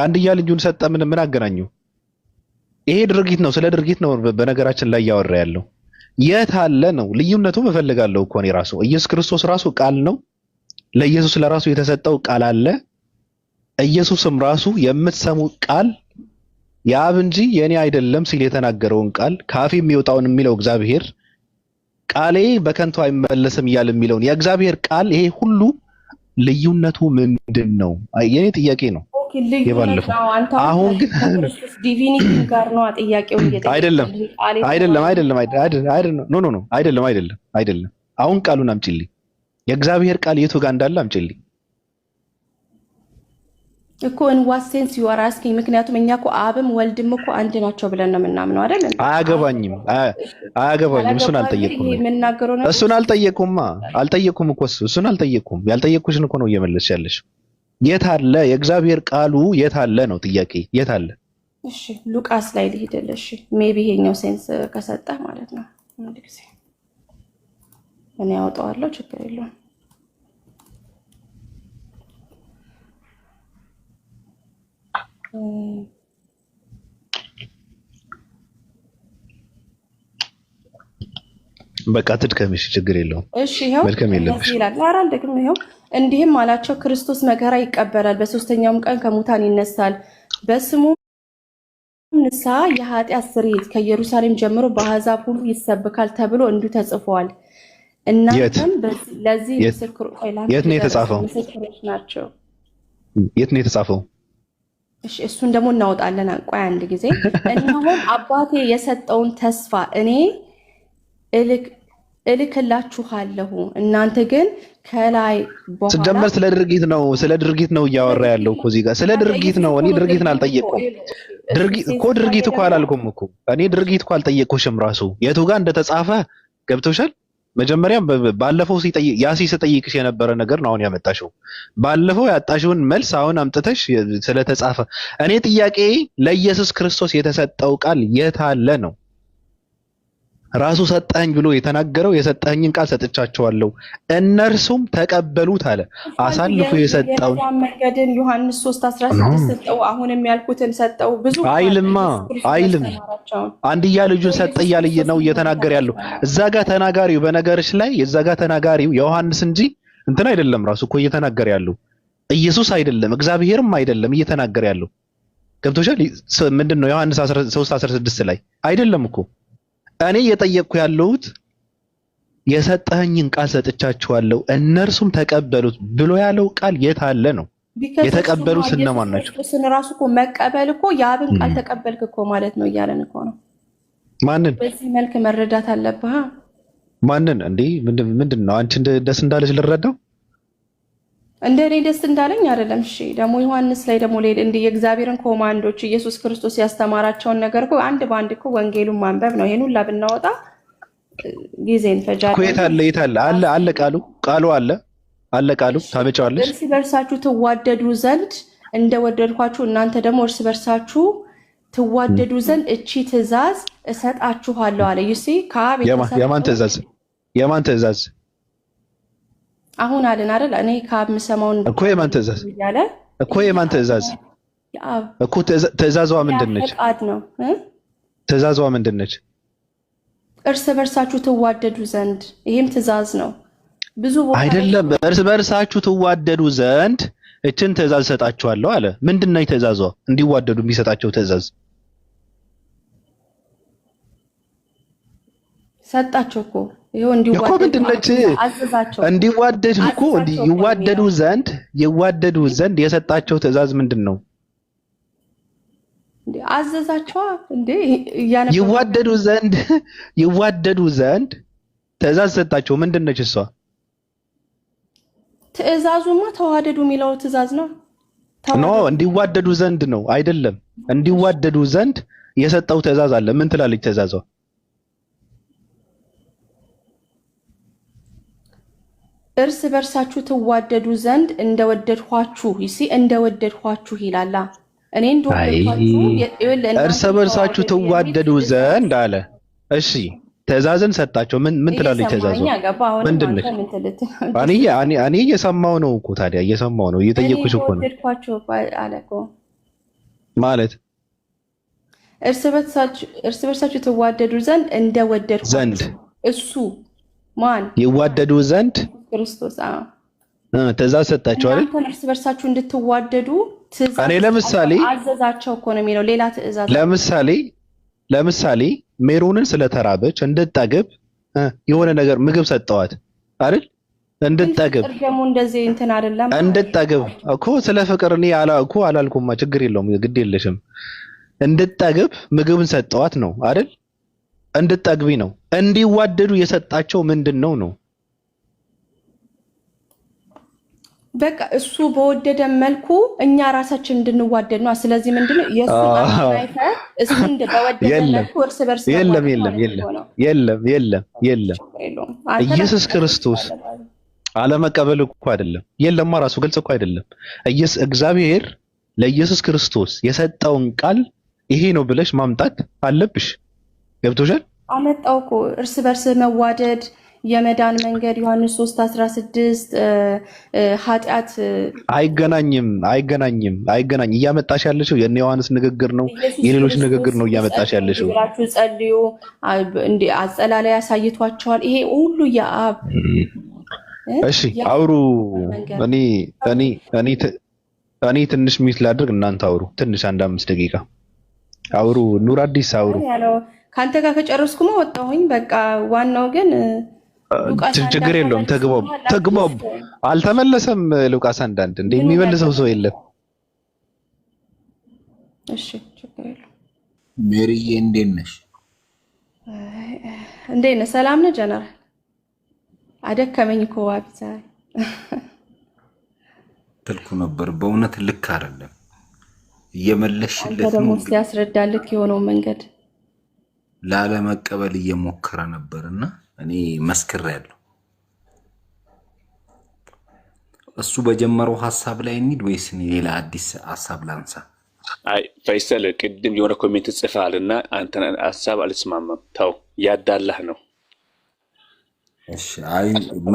አንድያ ልጁን ሰጠ። ምን አገናኘው? ይሄ ድርጊት ነው፣ ስለ ድርጊት ነው በነገራችን ላይ እያወራ ያለው። የት አለ ነው ልዩነቱ? እፈልጋለሁ እኮ እኔ ራሱ ኢየሱስ ክርስቶስ ራሱ ቃል ነው። ለኢየሱስ ለራሱ የተሰጠው ቃል አለ። ኢየሱስም ራሱ የምትሰሙ ቃል የአብ እንጂ የኔ አይደለም ሲል የተናገረውን ቃል ከአፌ የሚወጣውን የሚለው እግዚአብሔር ቃሌ በከንቱ አይመለስም እያለ የሚለውን የእግዚአብሔር ቃል ይሄ ሁሉ ልዩነቱ ምንድን ነው? የኔ ጥያቄ ነው። የባለፈው አሁን ግን ዲቪኒቲ ጋር ነው ጥያቄው። አይደለም። አሁን ቃሉን አምጪልኝ። የእግዚአብሔር ቃል የቱ ጋር እንዳለ አምጪልኝ። እኮ in what sense you are asking? ምክንያቱም እኛ እኮ አብም ወልድም እኮ አንድ ናቸው ብለን ነው የምናምነው አይደል? አያገባኝም። እሱን አልጠየኩም። እሱን አልጠየኩም እኮ እሱን አልጠየኩም። ያልጠየኩሽን እኮ ነው እየመለስሽ ያለሽ። የት አለ የእግዚአብሔር ቃሉ? የት አለ ነው ጥያቄ። የት አለ? እሺ ሉቃስ ላይ ልሂድልሽ። ሜቢ ይሄኛው ሴንስ ከሰጠ ማለት ነው። አንድ ጊዜ እኔ አወጣዋለሁ፣ ችግር የለውም። በቃ ትድከምሽ፣ ችግር የለውም። እሺ ይሄው መልከም የለብሽ ይላል። አራል ደግሞ ይሄው እንዲህም አላቸው፣ ክርስቶስ መከራ ይቀበላል፣ በሶስተኛውም ቀን ከሙታን ይነሳል፣ በስሙ ንስሐ የኃጢአት ስርየት ከኢየሩሳሌም ጀምሮ በአሕዛብ ሁሉ ይሰበካል ተብሎ እንዲሁ ተጽፏል። እናንተም ለዚህ የት ነው የተጻፈው? ምስክሮች ናቸው። የት ነው የተጻፈው? እሺ እሱን ደግሞ እናወጣለን። ቆይ አንድ ጊዜ እነሆም አባቴ የሰጠውን ተስፋ እኔ እልክላችኋለሁ፣ እናንተ ግን ከላይ በኋላ ሲጀመር ስለ ድርጊት ነው እያወራ ያለው እኮ እዚህ ጋር ስለ ድርጊት ነው። እኔ ድርጊትን አልጠየቅኩም። ድርጊት እኮ አላልኩም እኮ እኔ ድርጊት እኮ አልጠየቅኩሽም። ራሱ የቱ ጋር እንደተጻፈ ገብቶሻል? መጀመሪያም ባለፈው ሲጠይቅሽ የነበረ ነገር ነው አሁን ያመጣሽው። ባለፈው ያጣሽውን መልስ አሁን አምጥተሽ ስለተጻፈ እኔ ጥያቄ ለኢየሱስ ክርስቶስ የተሰጠው ቃል የት አለ ነው። ራሱ ሰጠኝ ብሎ የተናገረው የሰጠኝን ቃል ሰጥቻቸዋለሁ እነርሱም ተቀበሉት አለ። አሳልፎ የሰጠውን መንገድን ዮሐንስ 3:16 ሰጠው። አሁንም ያልኩትን ሰጠው። ብዙ አይልም አንድያ ልጁን ሰጠ እያለ ነው እየተናገረ ያለው። እዛ ጋር ተናጋሪው በነገርሽ ላይ እዛ ጋር ተናጋሪው ዮሐንስ እንጂ እንትን አይደለም። ራሱ እኮ እየተናገረ ያለው ኢየሱስ አይደለም፣ እግዚአብሔርም አይደለም እየተናገረ ያለው። ገብቶሻል? ምንድነው ዮሐንስ 3:16 ላይ አይደለም እኮ እኔ እየጠየቅኩ ያለሁት የሰጠኸኝን ቃል ሰጥቻቸዋለሁ እነርሱም ተቀበሉት ብሎ ያለው ቃል የት አለ ነው። የተቀበሉት እነማን ናቸው? እሱን ራሱ እኮ መቀበል እኮ የአብን ቃል ተቀበልክ እኮ ማለት ነው እያለን እኮ ነው። ማንን በዚህ መልክ መረዳት አለብህ። ማንን እንዴ? ምንድን ነው አንቺ ደስ እንዳለሽ ልረዳው? እንደኔ ደስ እንዳለኝ አይደለም። እሺ ደግሞ ዮሐንስ ላይ ደግሞ እንደ የእግዚአብሔርን ኮማንዶች ኢየሱስ ክርስቶስ ያስተማራቸውን ነገር እኮ አንድ በአንድ እኮ ወንጌሉን ማንበብ ነው። ይሄን ሁላ ብናወጣ ጊዜ እንፈጃለን። የት አለ አለ ቃሉ አለ ቃሉ ታመጫዋለሽ። እርስ በርሳችሁ ትዋደዱ ዘንድ እንደወደድኳችሁ እናንተ ደግሞ እርስ በርሳችሁ ትዋደዱ ዘንድ እቺ ትእዛዝ እሰጣችኋለሁ አለ። ይሲ ከአብ የማን ትእዛዝ? አሁን አለን አይደል? እኔ ከአብ የምሰማውን እኮ የማን ትእዛዝ እኮ የማን ትእዛዝ እኮ ትእዛዟ ምንድን ነች? ትእዛዟ ምንድን ነች? እርስ በርሳችሁ ትዋደዱ ዘንድ ይሄም ትእዛዝ ነው። ብዙ ቦታ አይደለም እርስ በርሳችሁ ትዋደዱ ዘንድ እችን ትእዛዝ ሰጣችኋለሁ አለ። ምንድን ነው ትእዛዟ? እንዲዋደዱ የሚሰጣቸው ትእዛዝ ሰጣቸው እኮ ይሄው እንዲዋደዱ እኮ ይዋደዱ ዘንድ የሰጣቸው ትእዛዝ ምንድን ነው? አዘዛቸው እንዴ ይዋደዱ ዘንድ ትእዛዝ ሰጣቸው። ምንድን ነች እሷ? ትእዛዙማ ተዋደዱ የሚለው ትእዛዝ ነው። እንዲዋደዱ ዘንድ ነው አይደለም። እንዲዋደዱ ዘንድ የሰጠው ትእዛዝ አለ። ምን ትላለች ትእዛዟ? እርስ በርሳችሁ ትዋደዱ ዘንድ እንደወደድኳችሁ እንደወደድኳችሁ ይላላ። እኔ እንደወደድኳችሁ እርስ በርሳችሁ ትዋደዱ ዘንድ አለ። እሺ ትእዛዝን ሰጣቸው። ምን ትላለች ትእዛዙ? ምንድን ነች? እኔ እየሰማሁ ነው እኮ ታዲያ እየሰማሁ ነው፣ እየጠየኩሽ እኮ ነው። ማለት እርስ በርሳችሁ ትዋደዱ ዘንድ እንደወደድኳችሁ እሱ ማን ይዋደዱ ዘንድ ክርስቶስ ትእዛዝ ሰጣቸው አይደል? እርስ በርሳችሁ እንድትዋደዱ ትእዛዝ እኔ ለምሳሌ አዘዛቸው እኮ ነው የሚለው። ሌላ ትእዛዝ ለምሳሌ ሜሮንን ስለተራበች እንድትጠግብ የሆነ ነገር ምግብ ሰጠዋት አይደል? እንድትጠግብ ደግሞ እንደዚህ እንትን አይደለም። እንድትጠግብ እኮ ስለ ፍቅር እኔ አላልኩማ። ችግር የለውም ግድ የለሽም። እንድትጠግብ ምግብን ሰጠዋት ነው አይደል? እንድትጠግቢ ነው። እንዲዋደዱ የሰጣቸው ምንድን ነው? በቃ እሱ በወደደ መልኩ እኛ ራሳችን እንድንዋደድ ነው። ስለዚህ ምንድነው የእሱን አማናይፈ እሱን በወደደ መልኩ እርስ በርስ የለም ኢየሱስ ክርስቶስ አለመቀበል እኮ አይደለም። የለማ ራሱ ግልጽ እኮ አይደለም። እግዚአብሔር ለኢየሱስ ክርስቶስ የሰጠውን ቃል ይሄ ነው ብለሽ ማምጣት አለብሽ። ገብቶሻል? አመጣው እኮ እርስ በርስ መዋደድ የመዳን መንገድ ዮሐንስ 3:16 ኃጢአት አይገናኝም። እያመጣሽ ያለሽው የነ ዮሐንስ ንግግር ነው፣ የሌሎች ንግግር ነው እያመጣሽ ያለሽው። ብላችሁ ጸልዩ እንዴ አጸላላይ ያሳይቷቸዋል። ይሄ ሁሉ የአብ እሺ አውሩ። እኔ ትንሽ ሚት ላድርግ፣ እናንተ አውሩ። ትንሽ 1-5 ደቂቃ አውሩ። ኑር አዲስ አውሩ። ካንተ ጋር ከጨረስኩማ ወጣሁኝ። በቃ ዋናው ግን ችግር የለውም። ተግባቡ። አልተመለሰም ሉቃስ 1:1 እንደ የሚመልሰው ሰው የለም። እሺ ችግር የለውም። ሜሪዬ እንዴት ነሽ? እንዴት ነህ? ሰላም ነህ ጀነራል? አደከመኝ እኮ ዋቢዛ ትልኩ ነበር። በእውነት ልክ አይደለም እየመለሽለት ነው። ደግሞ ሲያስረዳልክ የሆነው መንገድ ላለመቀበል እየሞከረ ነበርና እኔ መስክሬያለሁ። እሱ በጀመረው ሐሳብ ላይ እንሂድ ወይስ ሌላ አዲስ ሐሳብ ላንሳ? አይ ፈይሰል ቅድም የሆነ ኮሜንት ጽፈሃልና አንተ ሐሳብ አልስማማም። ተው ያዳላህ ነው። እሺ አይ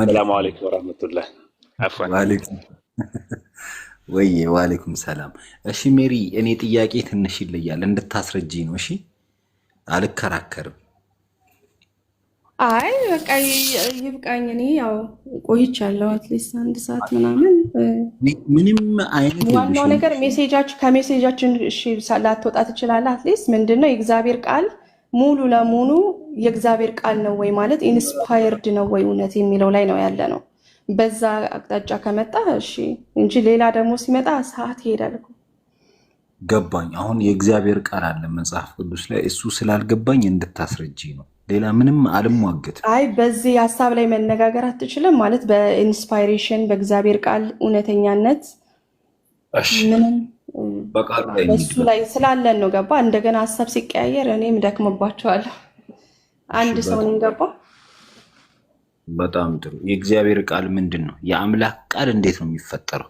ሰላም አለይኩም ወራህመቱላህ አፍዋን ወአለይኩም ሰላም። እሺ ሜሪ እኔ ጥያቄ ትንሽ ይለያል እንድታስረጂኝ ነው። እሺ አልከራከርም። አይ በቃ ይብቃኝ። እኔ ያው ቆይቻለሁ አትሊስት 1 ሰዓት ምናምን። ምንም አይነት ዋናው ነገር ከሜሴጃችን እሺ ላትወጣ ትችላለህ። አትሊስት ምንድነው የእግዚአብሔር ቃል ሙሉ ለሙሉ የእግዚአብሔር ቃል ነው ወይ ማለት ኢንስፓየርድ ነው ወይ እውነት የሚለው ላይ ነው ያለ ነው። በዛ አቅጣጫ ከመጣ እሺ እንጂ ሌላ ደግሞ ሲመጣ ሰዓት ይሄዳል እኮ። ገባኝ። አሁን የእግዚአብሔር ቃል አለ መጽሐፍ ቅዱስ ላይ፣ እሱ ስላልገባኝ እንድታስረጂኝ ነው። ሌላ ምንም አልሟገትም። አይ በዚህ ሀሳብ ላይ መነጋገር አትችልም ማለት በኢንስፓይሬሽን በእግዚአብሔር ቃል እውነተኛነት ምንም በቃል ላይ በሱ ላይ ስላለን ነው። ገባ? እንደገና ሀሳብ ሲቀያየር እኔም ደክመባቸዋለሁ። አንድ ሰው ነው ገባ? በጣም ጥሩ። የእግዚአብሔር ቃል ምንድን ነው? የአምላክ ቃል እንዴት ነው የሚፈጠረው?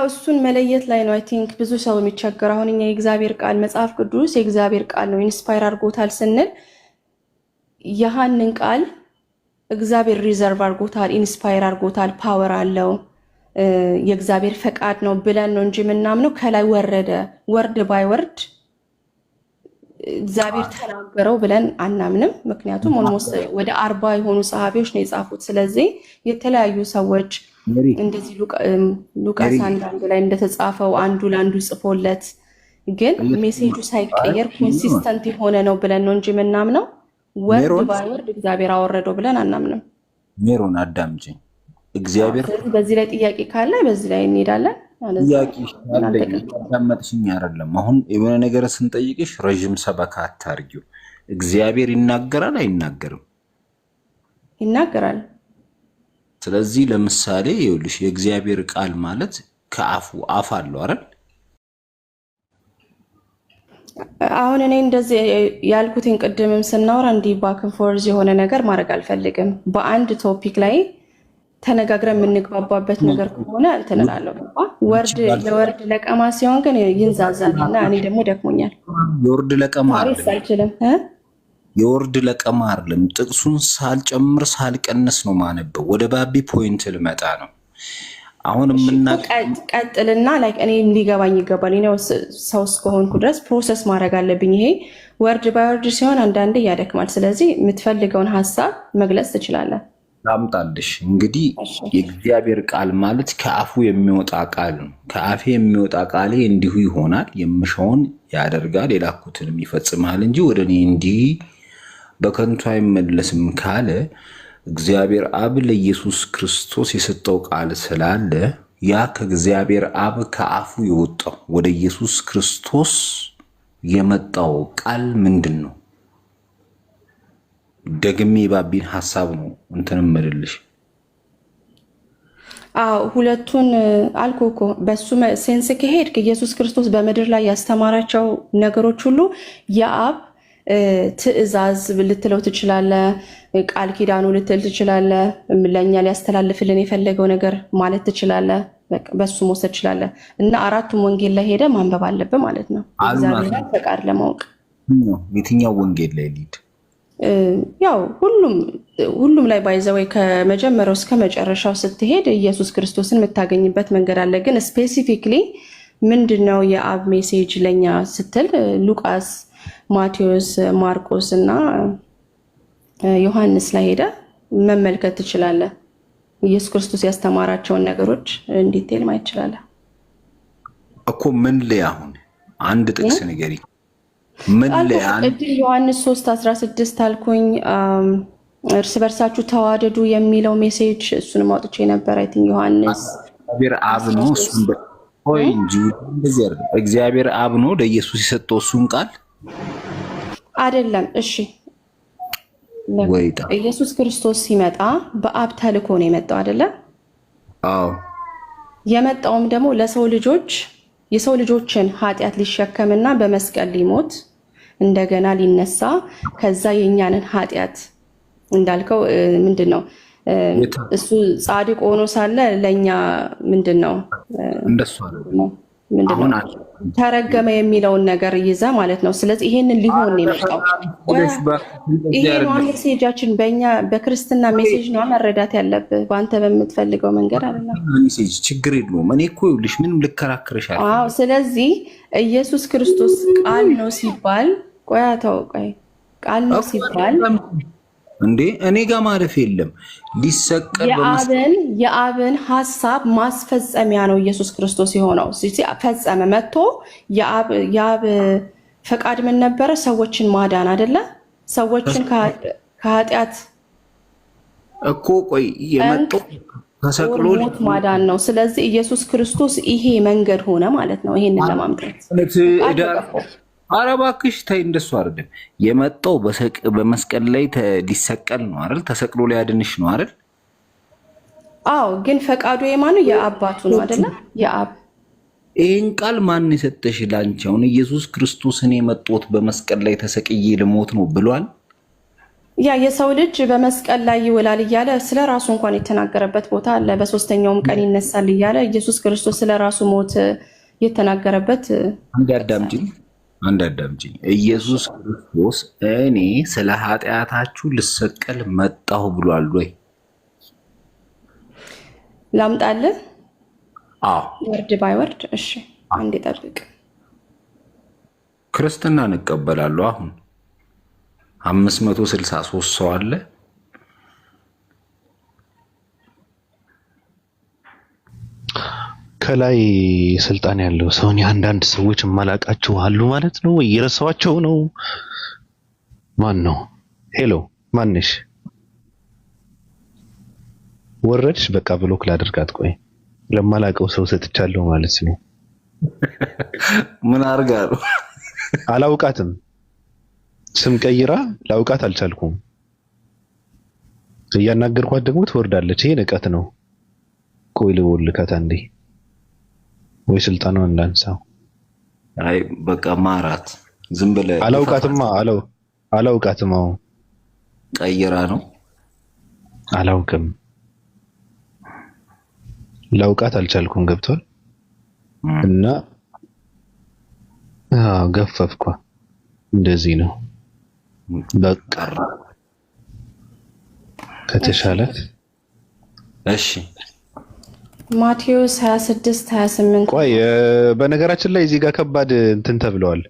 እሱን መለየት ላይ ነው አይ ቲንክ ብዙ ሰው የሚቸገረው። አሁን እኛ የእግዚአብሔር ቃል መጽሐፍ ቅዱስ የእግዚአብሔር ቃል ነው ኢንስፓየር አድርጎታል ስንል ያንን ቃል እግዚአብሔር ሪዘርቭ አድርጎታል፣ ኢንስፓየር አድርጎታል፣ ፓወር አለው የእግዚአብሔር ፈቃድ ነው ብለን ነው እንጂ የምናምነው ከላይ ወረደ ወርድ ባይ ወርድ እግዚአብሔር ተናገረው ብለን አናምንም። ምክንያቱም ኦልሞስት ወደ 40 የሆኑ ጸሐፊዎች ነው የጻፉት። ስለዚህ የተለያዩ ሰዎች እንደዚህ ሉቃስ 1 ላይ እንደተጻፈው አንዱ ለአንዱ ጽፎለት ግን ሜሴጁ ሳይቀየር ኮንሲስተንት የሆነ ነው ብለን ነው እንጂ የምናምነው ወርድ ባይ ወርድ እግዚአብሔር አወረደው ብለን አናምንም። ሜሮን አዳምጪኝ። እግዚአብሔር በዚህ ላይ ጥያቄ ካለ በዚህ ላይ እንሄዳለን። ጥያቄ አዳመጥሽኝ አይደለም? አሁን የሆነ ነገር ስንጠይቅሽ ረጅም ሰበካ አታርጊው። እግዚአብሔር ይናገራል አይናገርም? ይናገራል። ስለዚህ ለምሳሌ ይኸውልሽ የእግዚአብሔር ቃል ማለት ከአፉ አፍ አለው አይደል? አሁን እኔ እንደዚህ ያልኩትን ቅድምም ስናወራ እንዲህ ባክ ኤንድ ፎርዝ የሆነ ነገር ማድረግ አልፈልግም። በአንድ ቶፒክ ላይ ተነጋግረን የምንግባባበት ነገር ከሆነ እንትን እላለሁ። ወርድ ለወርድ ለቀማ ሲሆን ግን ይንዛዛልና እኔ ደግሞ ደክሞኛል። የወርድ ለቀማ አልችልም። የወርድ ለቀማ አይደለም። ጥቅሱን ሳልጨምር ሳልቀንስ ነው ማነበው። ወደ ባቢ ፖይንት ልመጣ ነው። አሁን ቀጥልና ላይክ እኔ ሊገባኝ ይገባል። እኔው ሰው እስከሆንኩ ድረስ ፕሮሰስ ማድረግ አለብኝ። ይሄ ወርድ ባይ ወርድ ሲሆን አንዳንዴ ያደክማል። ስለዚህ የምትፈልገውን ሀሳብ መግለጽ ትችላለህ። ላምጣልሽ። እንግዲህ የእግዚአብሔር ቃል ማለት ከአፉ የሚወጣ ቃል ነው። ከአፌ የሚወጣ ቃሌ እንዲሁ ይሆናል፣ የምሻውን ያደርጋል፣ የላኩትንም ይፈጽማል እንጂ ወደ እኔ እንዲህ በከንቱ አይመለስም ካለ እግዚአብሔር አብ ለኢየሱስ ክርስቶስ የሰጠው ቃል ስላለ ያ ከእግዚአብሔር አብ ከአፉ የወጣው ወደ ኢየሱስ ክርስቶስ የመጣው ቃል ምንድን ነው? ደግሜ ባቢን ሐሳብ ነው እንትን መልልሽ። ሁለቱን አልኩ እኮ በሱ ሴንስ ከሄድክ ኢየሱስ ክርስቶስ በምድር ላይ ያስተማራቸው ነገሮች ሁሉ የአብ ትእዛዝ ልትለው ትችላለህ፣ ቃል ኪዳኑ ልትል ትችላለህ፣ ለእኛ ሊያስተላልፍልን የፈለገው ነገር ማለት ትችላለህ። በሱ መውሰድ ትችላለህ። እና አራቱም ወንጌል ላይ ሄደ ማንበብ አለብህ ማለት ነው እግዚአብሔር ፈቃድ ለማወቅ። የትኛው ወንጌል ላይ ሊድ? ያው ሁሉም ላይ ባይዘወይ ከመጀመሪያው እስከ መጨረሻው ስትሄድ ኢየሱስ ክርስቶስን የምታገኝበት መንገድ አለ። ግን ስፔሲፊክሊ ምንድነው የአብ ሜሴጅ ለኛ ስትል ሉቃስ፣ ማቴዎስ፣ ማርቆስ እና ዮሐንስ ላይ ሄደ መመልከት ትችላለህ። ኢየሱስ ክርስቶስ ያስተማራቸውን ነገሮች እንዲቴል ማየት ትችላለህ እኮ። ምን ላይ አሁን አንድ ጥቅስ ንገሪ። ምን ላይ ቅድም ዮሐንስ 3:16 አልኩኝ። እርስ በርሳችሁ ተዋደዱ የሚለው ሜሴጅ እሱንም አውጥቼ ነበር። አይ ቲንክ ዮሐንስ እግዚአብሔር አብ ነው እሱን ወይ እንጂ እንደዚህ አይደለም። እግዚአብሔር አብ ነው ለኢየሱስ የሰጠው እሱን ቃል አይደለም። እሺ ወይታ ኢየሱስ ክርስቶስ ሲመጣ በአብ ተልኮ ነው የመጣው አይደለ? አዎ። የመጣውም ደግሞ ለሰው ልጆች የሰው ልጆችን ኃጢአት ሊሸከምና በመስቀል ሊሞት እንደገና ሊነሳ ከዛ የኛንን ኃጢአት እንዳልከው ምንድነው እሱ ጻድቅ ሆኖ ሳለ ለኛ ምንድነው እንደሱ ምንድነው ተረገመ የሚለውን ነገር ይዘ ማለት ነው። ስለዚህ ይሄንን ሊሆን ነው የመጣው። ይሄ ነው ሜሴጃችን። በእኛ በክርስትና ሜሴጅ ነው መረዳት ያለብህ። በአንተ በምትፈልገው መንገድ አይደለም። ሜሴጅ ችግር የለውም። እኔ እኮ ይኸውልሽ ምንም ልከራከርሽ አይደለም። አዎ። ስለዚህ ኢየሱስ ክርስቶስ ቃል ነው ሲባል ቆይ ቃል ነው ሲባል እንዴ እኔ ጋር ማረፍ የለም። ሊሰቀል የአብን ሐሳብ ማስፈጸሚያ ነው ኢየሱስ ክርስቶስ የሆነው። ፈጸመ መጥቶ የአብ ፈቃድ ምን ነበረ? ሰዎችን ማዳን አይደለ? ሰዎችን ከኃጢአት እኮ ቆይ የመጣው ተሰቅሎ ማዳን ነው። ስለዚህ ኢየሱስ ክርስቶስ ይሄ መንገድ ሆነ ማለት ነው። ይሄንን ለማምጣት ኧረ እባክሽ ተይ፣ እንደሱ አይደለም የመጣው። በመስቀል ላይ ሊሰቀል ነው አይደል? ተሰቅሎ ሊያድንሽ ነው አይደል? አዎ። ግን ፈቃዱ የማኑ የአባቱ ነው አይደለ? የአብ ይህን ቃል ማን የሰጠሽ ላንቺ? አሁን ኢየሱስ ክርስቶስን የመጣሁት በመስቀል ላይ ተሰቅዬ ልሞት ነው ብሏል። ያ የሰው ልጅ በመስቀል ላይ ይውላል እያለ ስለ ራሱ እንኳን የተናገረበት ቦታ አለ። በሶስተኛውም ቀን ይነሳል እያለ ኢየሱስ ክርስቶስ ስለ ራሱ ሞት የተናገረበት አንድ አዳምጪኝ። ኢየሱስ ክርስቶስ እኔ ስለ ኃጢአታችሁ ልሰቀል መጣሁ ብሏል ወይ? ላምጣልህ? አዎ። ወርድ ባይ ወርድ። እሺ አንዴ ጠብቅ። ክርስትና እንቀበላለሁ። አሁን 563 ሰው አለ። ከላይ ስልጣን ያለው ሰውን የአንዳንድ ሰዎች ማላቃቸው አሉ ማለት ነው። እየረሳዋቸው ነው። ማን ነው? ሄሎ ማንሽ? ወረድሽ? በቃ ብሎክ ላድርጋት። ቆይ ለማላቀው ሰው ሰጥቻለሁ ማለት ነው። ምን አርጋ ነው? አላውቃትም። ስም ቀይራ ላውቃት አልቻልኩም። እያናገርኳት ደግሞ ትወርዳለች። ይሄ ንቀት ነው። ቆይ ልወልካት አንዴ ወይ ስልጣኑ እንዳንሳው። አይ በቃ ማራት ዝም ብለህ አላውቃትም። ቀይራ ነው አላውቅም። ላውቃት አልቻልኩም። ገብቷል እና ገፈፍኳ። እንደዚህ ነው በቃ ከተሻለት። እሺ ማቴዎስ 26:28 ቆይ በነገራችን ላይ እዚህ ጋር ከባድ እንትን ተብለዋል።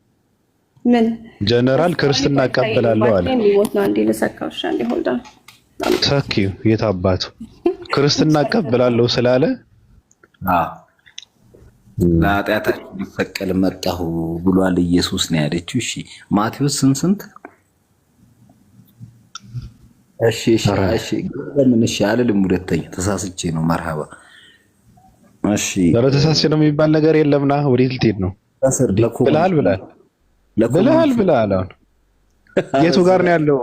ምን ጀነራል ክርስትና እቀበላለሁ አለ። ሰኪው የታባቱ ክርስትና እቀበላለሁ ስላለ ለኃጢአታችሁ ሊሰቀል መጣሁ ብሏል ኢየሱስ ነው ያለችው። እሺ ማቴዎስ ስንት? እሺ ለምን እሺ አልልም። ሁለተኛ ተሳስቼ ነው። መርሃባ እሺ ተሳስቼ ነው የሚባል ነገር የለምና ወዴት ልትሄድ ነው? ብለሃል። አሁን የቱ ጋር ነው ያለው?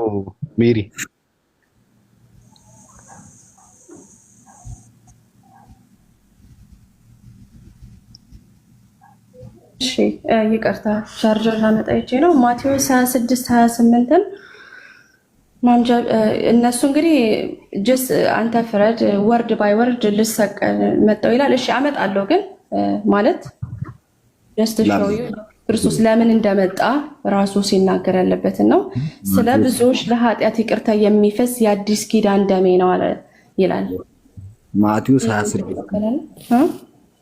ሜሪ እሺ ይቅርታ ቻርጀር ላመጣ ነው። ማቴዎስ 26:28ን ማንጃ እነሱ እንግዲህ ጀስ አንተ ፍረድ ወርድ ባይ ወርድ ልሰቀል መጣው ይላል። እሺ አመጣለሁ ግን ማለት ጀስት ሾው ዩ ክርስቶስ ለምን እንደመጣ ራሱ ሲናገር ያለበትን ነው። ስለ ብዙዎች ለኃጢአት ይቅርታ የሚፈስ የአዲስ ኪዳን ደሜ ነው አለ ይላል ማቴዎስ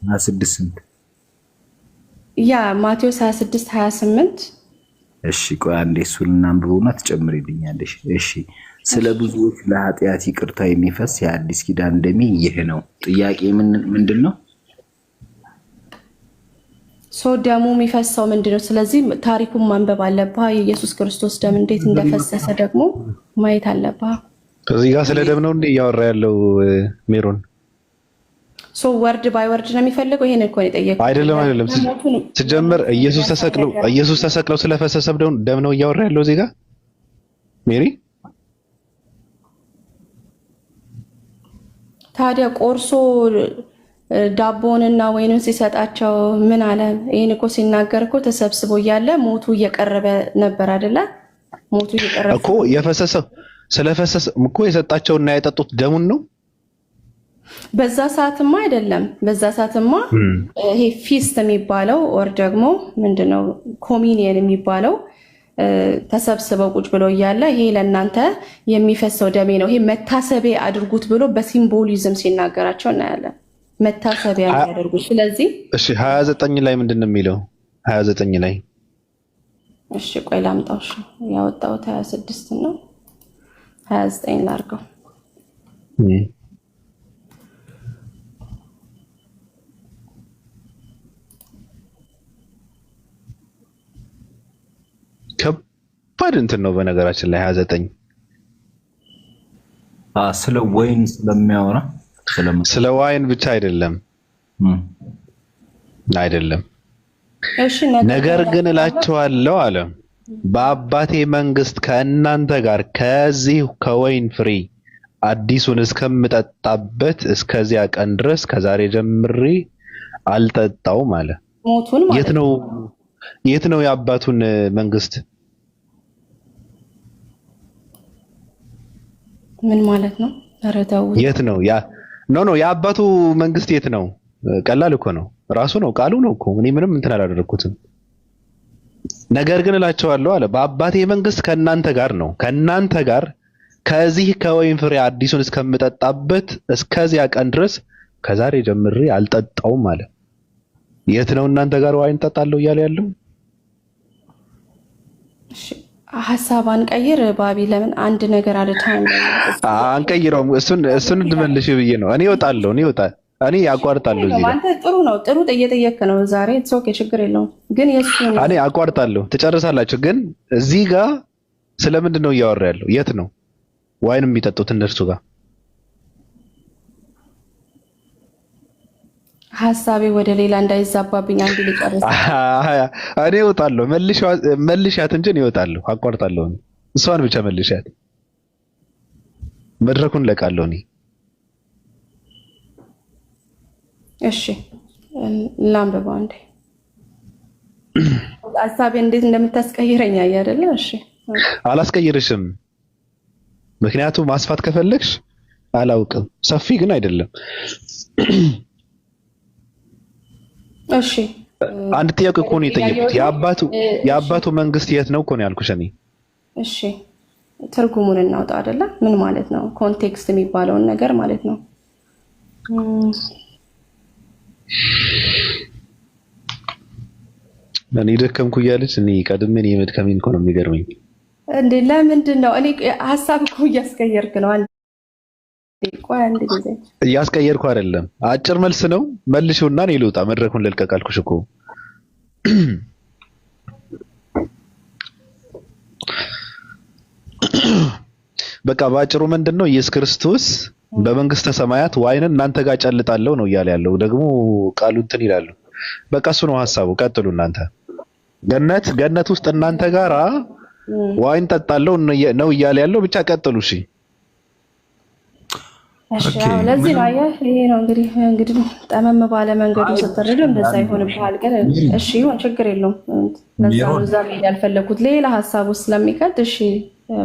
26 ያ ማቴዎስ 26:28 እሺ ቆይ አንዴ እሱን እናንብበውና ትጨምሪልኛለሽ። እሺ ስለ ብዙዎች ለኃጢአት ይቅርታ የሚፈስ የአዲስ ኪዳን ደሜ ይህ ነው። ጥያቄ ምንድን ነው? ደሙ የሚፈሰው ምንድን ነው? ስለዚህ ታሪኩን ማንበብ አለብህ። የኢየሱስ ክርስቶስ ደም እንዴት እንደፈሰሰ ደግሞ ማየት አለብህ። እዚህ ጋር ስለ ደም ነው እንዴ እያወራ ያለው ሜሮን? ወርድ ባይ ወርድ ነው የሚፈልገው። ይሄን እኮ ነው የጠየቀው። አይደለም ሲጀመር ኢየሱስ ተሰቅለው ስለፈሰሰ ደም ነው እያወራ ያለው እዚህ ጋር ሜሪ። ታዲያ ቆርሶ ዳቦንና ወይኑን ሲሰጣቸው ምን አለ? ይሄን እኮ ሲናገር እኮ ተሰብስቦ እያለ ሞቱ እየቀረበ ነበር አይደለ? ሞቱ እየቀረበ እኮ የፈሰሰው ስለፈሰሰ እኮ የሰጣቸውና ያጠጡት ደሙን ነው። በዛ ሰዓትማ አይደለም። በዛ ሰዓትማ ይሄ ፊስት የሚባለው ኦር ደግሞ ምንድነው ኮሚኒየን የሚባለው ተሰብስበው ቁጭ ብለው እያለ ይሄ ለእናንተ የሚፈሰው ደሜ ነው፣ ይሄ መታሰቢያ አድርጉት ብሎ በሲምቦሊዝም ሲናገራቸው እናያለን። መታሰቢያ ያደርጉት። ስለዚህ እሺ 29 ላይ ምንድነው የሚለው? 29 ላይ እሺ ቆይ ላምጣው። እሺ ያወጣሁት 26 ነው። 29 ላድርገው። ከባድ እንትን ነው በነገራችን ላይ 29 ስለ ወይን ስለሚያወራ ስለ ዋይን ብቻ አይደለም። ነገር ግን እላችኋለሁ አለ በአባቴ መንግስት ከእናንተ ጋር ከዚህ ከወይን ፍሬ አዲሱን እስከምጠጣበት እስከዚያ ቀን ድረስ ከዛሬ ጀምሬ አልጠጣውም አለ። ሞቱን ማለት የት ነው የአባቱን መንግስት? ምን ማለት ነው? ተረታው የት ነው ያ? ኖ የአባቱ መንግስት የት ነው? ቀላል እኮ ነው። ራሱ ነው፣ ቃሉ ነው እኮ። እኔ ምንም እንትን አላደረኩትም። ነገር ግን እላቸዋለሁ አለ በአባቴ መንግስት ከእናንተ ጋር ነው። ከእናንተ ጋር ከዚህ ከወይን ፍሬ አዲሱን እስከምጠጣበት እስከዚያ ቀን ድረስ ከዛሬ ጀምሬ አልጠጣውም አለ። የት ነው እናንተ ጋር ዋይን ጠጣለሁ እያለ ያለው? ሐሳብ አንቀይር ባቢ። ለምን አንድ ነገር አለ ታይም አንቀይረውም። እሱን እንድመልሽ ብዬ ነው። እኔ እወጣለሁ። እኔ አቋርጣለሁ። እዚህ ጋር አንተ ጥሩ ነው፣ ጥሩ እየጠየቅክ ነው ዛሬ። ኦኬ ችግር የለውም። ግን እኔ አቋርጣለሁ። ትጨርሳላችሁ። ግን እዚህ ጋር ስለምንድን ነው እያወራ ያለው? የት ነው ዋይን የሚጠጡት እነርሱ ጋር? ሐሳቤ ወደ ሌላ እንዳይዛባብኝ አንድ ልጨርስ። እኔ እወጣለሁ። መልሻት እንጂ እኔ እወጣለሁ። አቋርጣለሁ። እሷን ብቻ መልሻት። መድረኩን ለቃለሁ እኔ። እሺ ላንብበው አንዴ። ሐሳቤ እንዴት እንደምታስቀይረኝ አይደለ? እሺ አላስቀይርሽም። ምክንያቱም ማስፋት ከፈለግሽ አላውቅም። ሰፊ ግን አይደለም። እሺ አንድ ጥያቄ እኮ ነው የጠየቁት። የአባቱ መንግስት የት ነው እኮ ነው ያልኩሽ እኔ። እሺ ትርጉሙን እናውጣ አይደለ? ምን ማለት ነው? ኮንቴክስት የሚባለውን ነገር ማለት ነው። እኔ ደከምኩ እያለች እኔ ቀድሜ እኔ መድከሜን እኮ ነው የሚገርመኝ። እንዴ ለምንድን ነው? እኔ ሐሳብ እኮ እያስቀየርክ ነው። ቆይ አንድ ጊዜ እያስቀየርኩ አይደለም። አጭር መልስ ነው። መልሽውና እኔ ልውጣ። መድረኩን ልልቀቅ አልኩሽ እኮ። በቃ ባጭሩ ምንድነው ኢየሱስ ክርስቶስ በመንግስተ ሰማያት ዋይንን እናንተ ጋር ጨልጣለሁ ነው እያለ ያለው። ደግሞ ቃሉ እንትን ይላሉ። በቃ እሱ ነው ሐሳቡ። ቀጥሉ እናንተ። ገነት ውስጥ እናንተ ጋራ ዋይን ጠጣለሁ ነው እያለ ያለው። ብቻ ቀጥሉ። እሺ እሺ ኦኬ ያው ለዚህ ነው ምንም አየህ፣ ይሄ ነው እንግዲህ ጠመም ባለ መንገዱ ስትረዱ እንደዛ ይሆንብሃል። ግን እሺ ይሁን ችግር የለውም። ለዛ ነው ሜሮን እዛ መሄድ ያልፈለኩት ሌላ ሀሳብ ውስጥ ስለሚከት። እሺ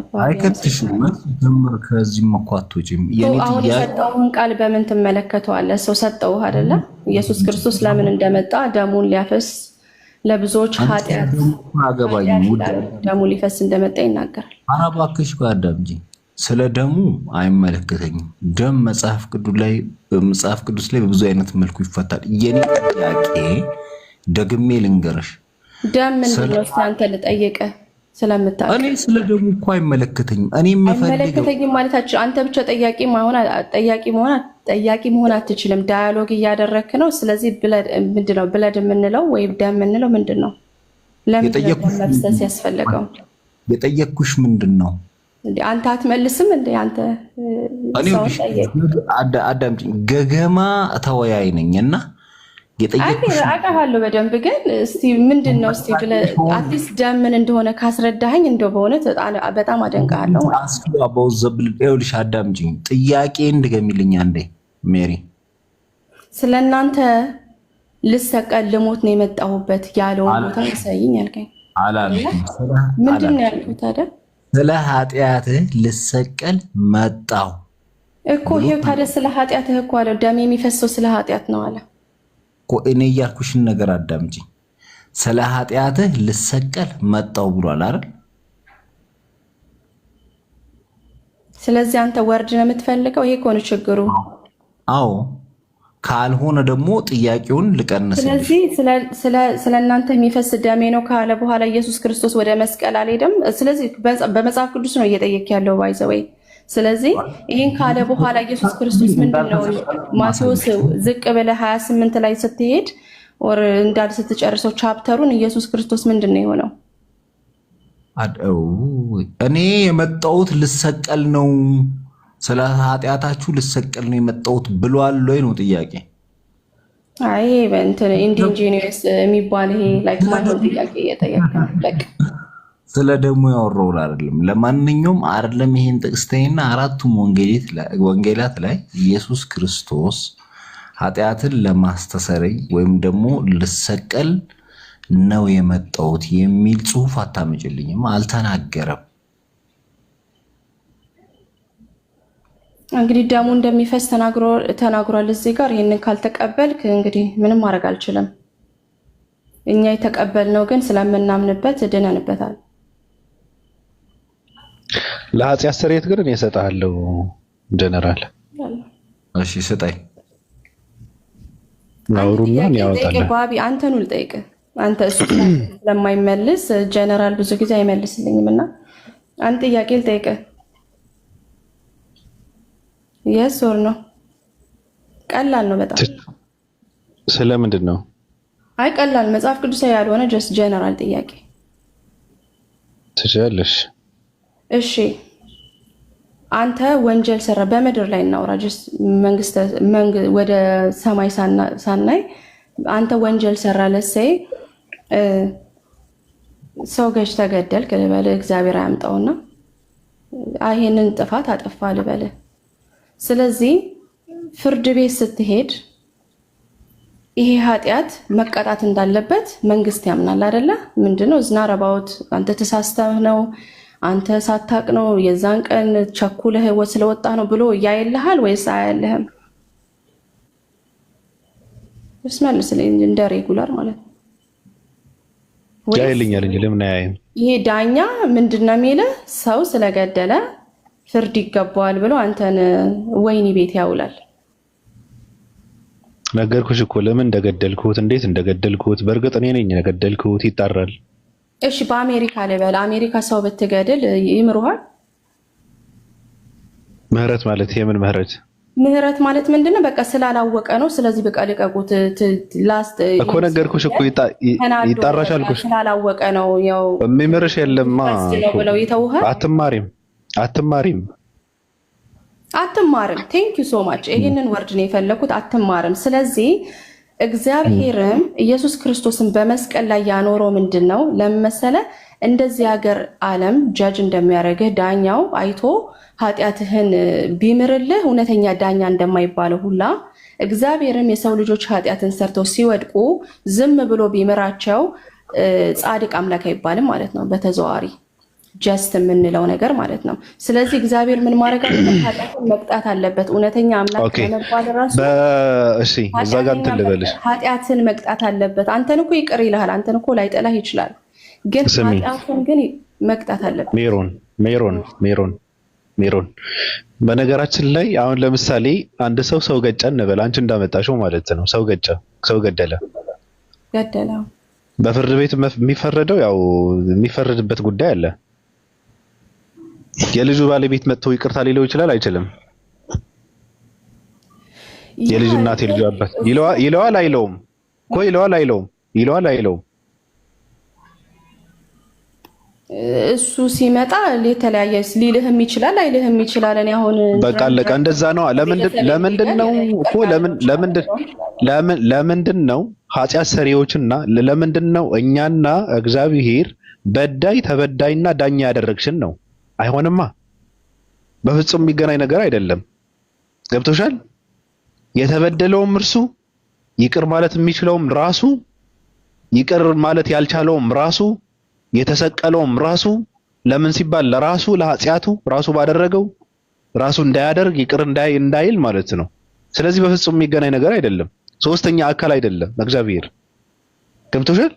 ባቢ አይከትሽም አመሰግናለሁ። ጀምር ከዚህም እኮ አትወጪም። የኔ አሁን ጥያቄ የሰጠውን ቃል በምን ትመለከተዋለህ? ሰው ሰጠውህ አይደለ? ኢየሱስ ክርስቶስ ለምን እንደመጣ ደሙን ሊያፈስ ለብዙዎች አንቺ ኃጢአት ደግሞ አገባኝም ውድ ይላል። ደሙ ሊፈስ እንደመጣ ይናገራል። ኧረ እባክሽ አዳምጪ። ስለ ደሙ አይመለከተኝም። ደም በመጽሐፍ ቅዱስ ላይ በብዙ አይነት መልኩ ይፈታል። የኔ ጥያቄ ደግሜ ልንገርሽ፣ ደም ምንድን ነው? እስኪ አንተ ልጠይቅህ ስለምታውቅ። እኔ ስለ ደሙ እኮ አይመለከተኝም። እኔ የምፈልገው አይመለከተኝም ማለታችሁ አንተ ብቻ ጠያቂ መሆን አትችልም። ዳያሎግ እያደረክ ነው። ስለዚህ ምንድን ነው ብለድ የምንለው ወይም ደም የምንለው ምንድን ነው? ለምንድን ነው ደም መፍሰስ ያስፈለገው? የጠየቅኩሽ ምንድን ነው? አንተ አትመልስም እንደ አንተ ሰውን ጠየቅ። አዳምጪኝ። ገገማ ተወያይ ነኝ እና የጠየቅኩሽ አውቃለሁ በደንብ ግን እስቲ ምንድን ነው እስቲ ብለህ አትሊስት ደም ምን እንደሆነ ካስረዳኸኝ እንደው በእውነት በጣም አደንቅሃለሁ። ይኸውልሽ አዳምጪኝ። ጥያቄ እንድገሚልኝ አንዴ ሜሪ። ስለ እናንተ ልሰቀል ልሞት ነው የመጣሁበት ያለውን ቦታ ያሳይኝ ያልከኝ አላልኩም። ምንድን ነው ያልኩት ታዲያ? ስለ ኃጢአትህ ልሰቀል መጣሁ እኮ ይሄው ታዲያ ስለ ኃጢአትህ እኮ አለው። ደም የሚፈሰው ስለ ኃጢአት ነው አለ እኮ። እኔ እያልኩሽን ነገር አዳምጪ። ስለ ኃጢአትህ ልሰቀል መጣሁ ብሏል አይደል? ስለዚህ አንተ ወርድ ነው የምትፈልገው። ይሄ እኮ ነው ችግሩ። አዎ ካልሆነ ደግሞ ጥያቄውን ልቀንስ። ስለዚህ ስለ እናንተ የሚፈስ ደሜ ነው ካለ በኋላ ኢየሱስ ክርስቶስ ወደ መስቀል አልሄደም። ስለዚህ በመጽሐፍ ቅዱስ ነው እየጠየቅ ያለው ባይዘወይ። ስለዚህ ይህን ካለ በኋላ ኢየሱስ ክርስቶስ ምንድን ነው ማቴዎስ ዝቅ ብለህ 28 ላይ ስትሄድ ወር እንዳል ስትጨርሰው ቻፕተሩን ኢየሱስ ክርስቶስ ምንድን ነው የሆነው? እኔ የመጣሁት ልሰቀል ነው፣ ስለ ኃጢአታችሁ ልሰቀል ነው የመጣሁት ብሏል ወይ ነው ጥያቄ። አይ እንትን ኢንዲጂኒየስ የሚባል ይሄ ላይክ ማይሆን ጥያቄ እየጠየቀ በቃ ስለ ደሙ ያወራውን አይደለም። ለማንኛውም አይደለም ይሄን ጥቅስተይና አራቱም ወንጌላት ላይ ኢየሱስ ክርስቶስ ኃጢአትን ለማስተሰረይ ወይም ደግሞ ልሰቀል ነው የመጣሁት የሚል ጽሑፍ አታመጭልኝም። አልተናገረም። እንግዲህ ደሙ እንደሚፈስ ተናግሯል እዚህ ጋር። ይህንን ካልተቀበልክ እንግዲህ ምንም ማድረግ አልችልም። እኛ የተቀበልነው ግን ስለምናምንበት ድነንበታል። ለኃጢአት ስርየት ግን እኔ እሰጥሃለሁ ጀነራል። እሺ ስጠኝ። ናውሩና ያወጣል። ባቢ አንተኑ ልጠይቅ። አንተ እሱ ስለማይመልስ ጀነራል ብዙ ጊዜ አይመልስልኝም እና አንድ ጥያቄ ልጠይቅ። የስ ኦር ኖ? ቀላል ነው በጣም። ስለምንድን ነው? አይ ቀላል መጽሐፍ ቅዱሳዊ ያልሆነ ጀስት ጀነራል ጥያቄ ትችላለሽ። እሺ አንተ ወንጀል ሰራ በምድር ላይ እናውራ። ጀስት ወደ ሰማይ ሳናይ አንተ ወንጀል ሰራ። ለሰይ ሰው ገጭ ተገደልክ ልበል፣ እግዚአብሔር አያምጣውና ይሄንን ጥፋት አጠፋ ልበል። ስለዚህ ፍርድ ቤት ስትሄድ ይሄ ኃጢአት መቀጣት እንዳለበት መንግስት ያምናል አይደለ? ምንድነው ዝናረባውት አንተ ተሳስተህ ነው አንተ ሳታቅ ነው የዛን ቀን ቸኩለህ ስለወጣ ነው ብሎ ያይልሃል ወይስ አያልህም? እስመልስልኝ እንደ ሬጉላር ማለት ነው። ያይልኛል እንጂ ለምን አያይም? ይሄ ዳኛ ምንድነው የሚልህ? ሰው ስለገደለ ፍርድ ይገባዋል ብሎ አንተን ወይኒ ቤት ያውላል። ነገርኩሽ እኮ ለምን እንደገደልኩት እንዴት እንደገደልኩት። በእርግጥ እኔ ነኝ እንደገደልኩት ይጣራል። እሺ በአሜሪካ ልበል፣ አሜሪካ ሰው ብትገድል ይምሩሃል? ምህረት ማለት የምን ምህረት? ምህረት ማለት ምንድነው? በቃ ስላላወቀ ነው። ስለዚህ በቃ ልቀቁት ላስት እኮ ነገርኩሽ እኮ ይጣራሻል እኮ ስላላወቀ ነው። ያው የሚምርሽ የለማ ብለው ይተውሃል። አትማሪም። ቴንክ ዩ ሶ ማች። ይሄንን ወርድ ነው የፈለኩት። አትማርም። ስለዚህ እግዚአብሔርም ኢየሱስ ክርስቶስን በመስቀል ላይ ያኖረው ምንድነው ለመሰለ እንደዚህ ሀገር ዓለም ጃጅ እንደሚያደርግህ ዳኛው አይቶ ኃጢአትህን ቢምርልህ እውነተኛ ዳኛ እንደማይባለው ሁላ እግዚአብሔርም የሰው ልጆች ኃጢአትን ሰርተው ሲወድቁ ዝም ብሎ ቢምራቸው ጻድቅ አምላክ አይባልም ማለት ነው። በተዘዋዋሪ ጀስት የምንለው ነገር ማለት ነው። ስለዚህ እግዚአብሔር ምን ማድረግ አለበት? ኃጢአትን መቅጣት አለበት። እውነተኛ አምላክ ለመባል ራሱ እሺ፣ እዛ ጋር እንትን ልበልሽ፣ ኃጢአትን መቅጣት አለበት። አንተን እኮ ይቅር ይልሃል፣ አንተን እኮ ላይጠላህ ይችላል፣ ግን ኃጢአትን ግን መቅጣት አለበት። ሜሮን በነገራችን ላይ አሁን ለምሳሌ አንድ ሰው ገጨ እንበል፣ አንቺ እንዳመጣሽው ማለት ነው። ሰው ገደለ። በፍርድ ቤት የሚፈረደው ያው የሚፈረድበት ጉዳይ አለ። የልጁ ባለቤት መጥቶ ይቅርታ ሊለው ይችላል አይችልም? የልጁ እናት የልጁ አባት ይለዋል አይለውም? እኮ ይለዋል አይለውም? እሱ ሲመጣ የተለያየ ሊልህም ይችላል አይልህም ይችላል። እኔ አሁን በቃ አለቀ። እንደዛ ነው። ለምንድን ነው ኃጢአት ሰሪዎችና ለምንድን ነው እኛና እግዚአብሔር በዳይ ተበዳይና ዳኛ ያደረግሽን ነው? አይሆንማ። በፍጹም የሚገናኝ ነገር አይደለም። ገብቶሻል? የተበደለውም እርሱ ይቅር ማለት የሚችለውም ራሱ ይቅር ማለት ያልቻለውም ራሱ የተሰቀለውም ራሱ ለምን ሲባል ለራሱ ለኃጢአቱ ራሱ ባደረገው ራሱ እንዳያደርግ ይቅር እንዳይል ማለት ነው። ስለዚህ በፍጹም የሚገናኝ ነገር አይደለም። ሶስተኛ አካል አይደለም እግዚአብሔር። ገብቶሻል?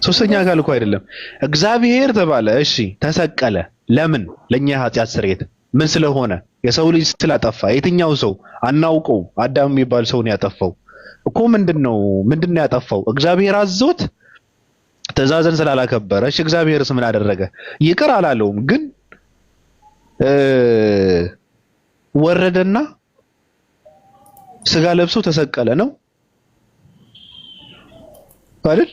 ሶስተኛ አካል እኮ አይደለም እግዚአብሔር ተባለ። እሺ ተሰቀለ። ለምን? ለኛ ኃጢአት ስርየት ምን ስለሆነ? የሰው ልጅ ስላጠፋ። የትኛው ሰው አናውቀው? አዳም የሚባል ሰው ነው ያጠፋው እኮ። ምንድነው ያጠፋው? እግዚአብሔር አዞት ትእዛዝን ስላላከበረ። እሺ እግዚአብሔርስ ምን አደረገ? ይቅር አላለውም፣ ግን ወረደና ስጋ ለብሶ ተሰቀለ ነው አይደል?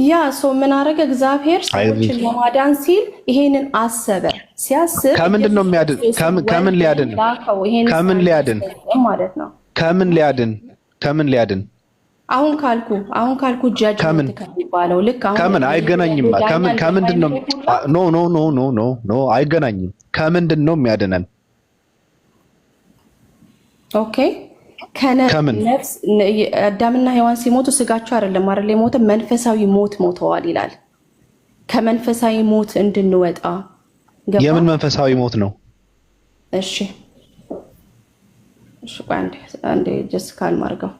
ያ ሰው ምን አደረገ? እግዚአብሔር ሰዎችን ለማዳን ሲል ይሄንን አሰበ። ሲያስብ ከምንድን ነው የሚያድን? ከምን ሊያድን ማለት ነው? ከምን ሊያድን? አሁን ካልኩ ጃጅ ከሚባለው ልክ አሁን ከምን አይገናኝም። ከምንድን ነው? ኖ አይገናኝም። ከምንድን ነው የሚያድነን? ኦኬ ከነፍስ አዳምና ሔዋን ሲሞቱ ስጋቸው አይደለም የሞተ መንፈሳዊ ሞት ሞተዋል ይላል። ከመንፈሳዊ ሞት እንድንወጣ የምን መንፈሳዊ ሞት ነው? እሺ አንዴ ጀስት ካልም አድርገው።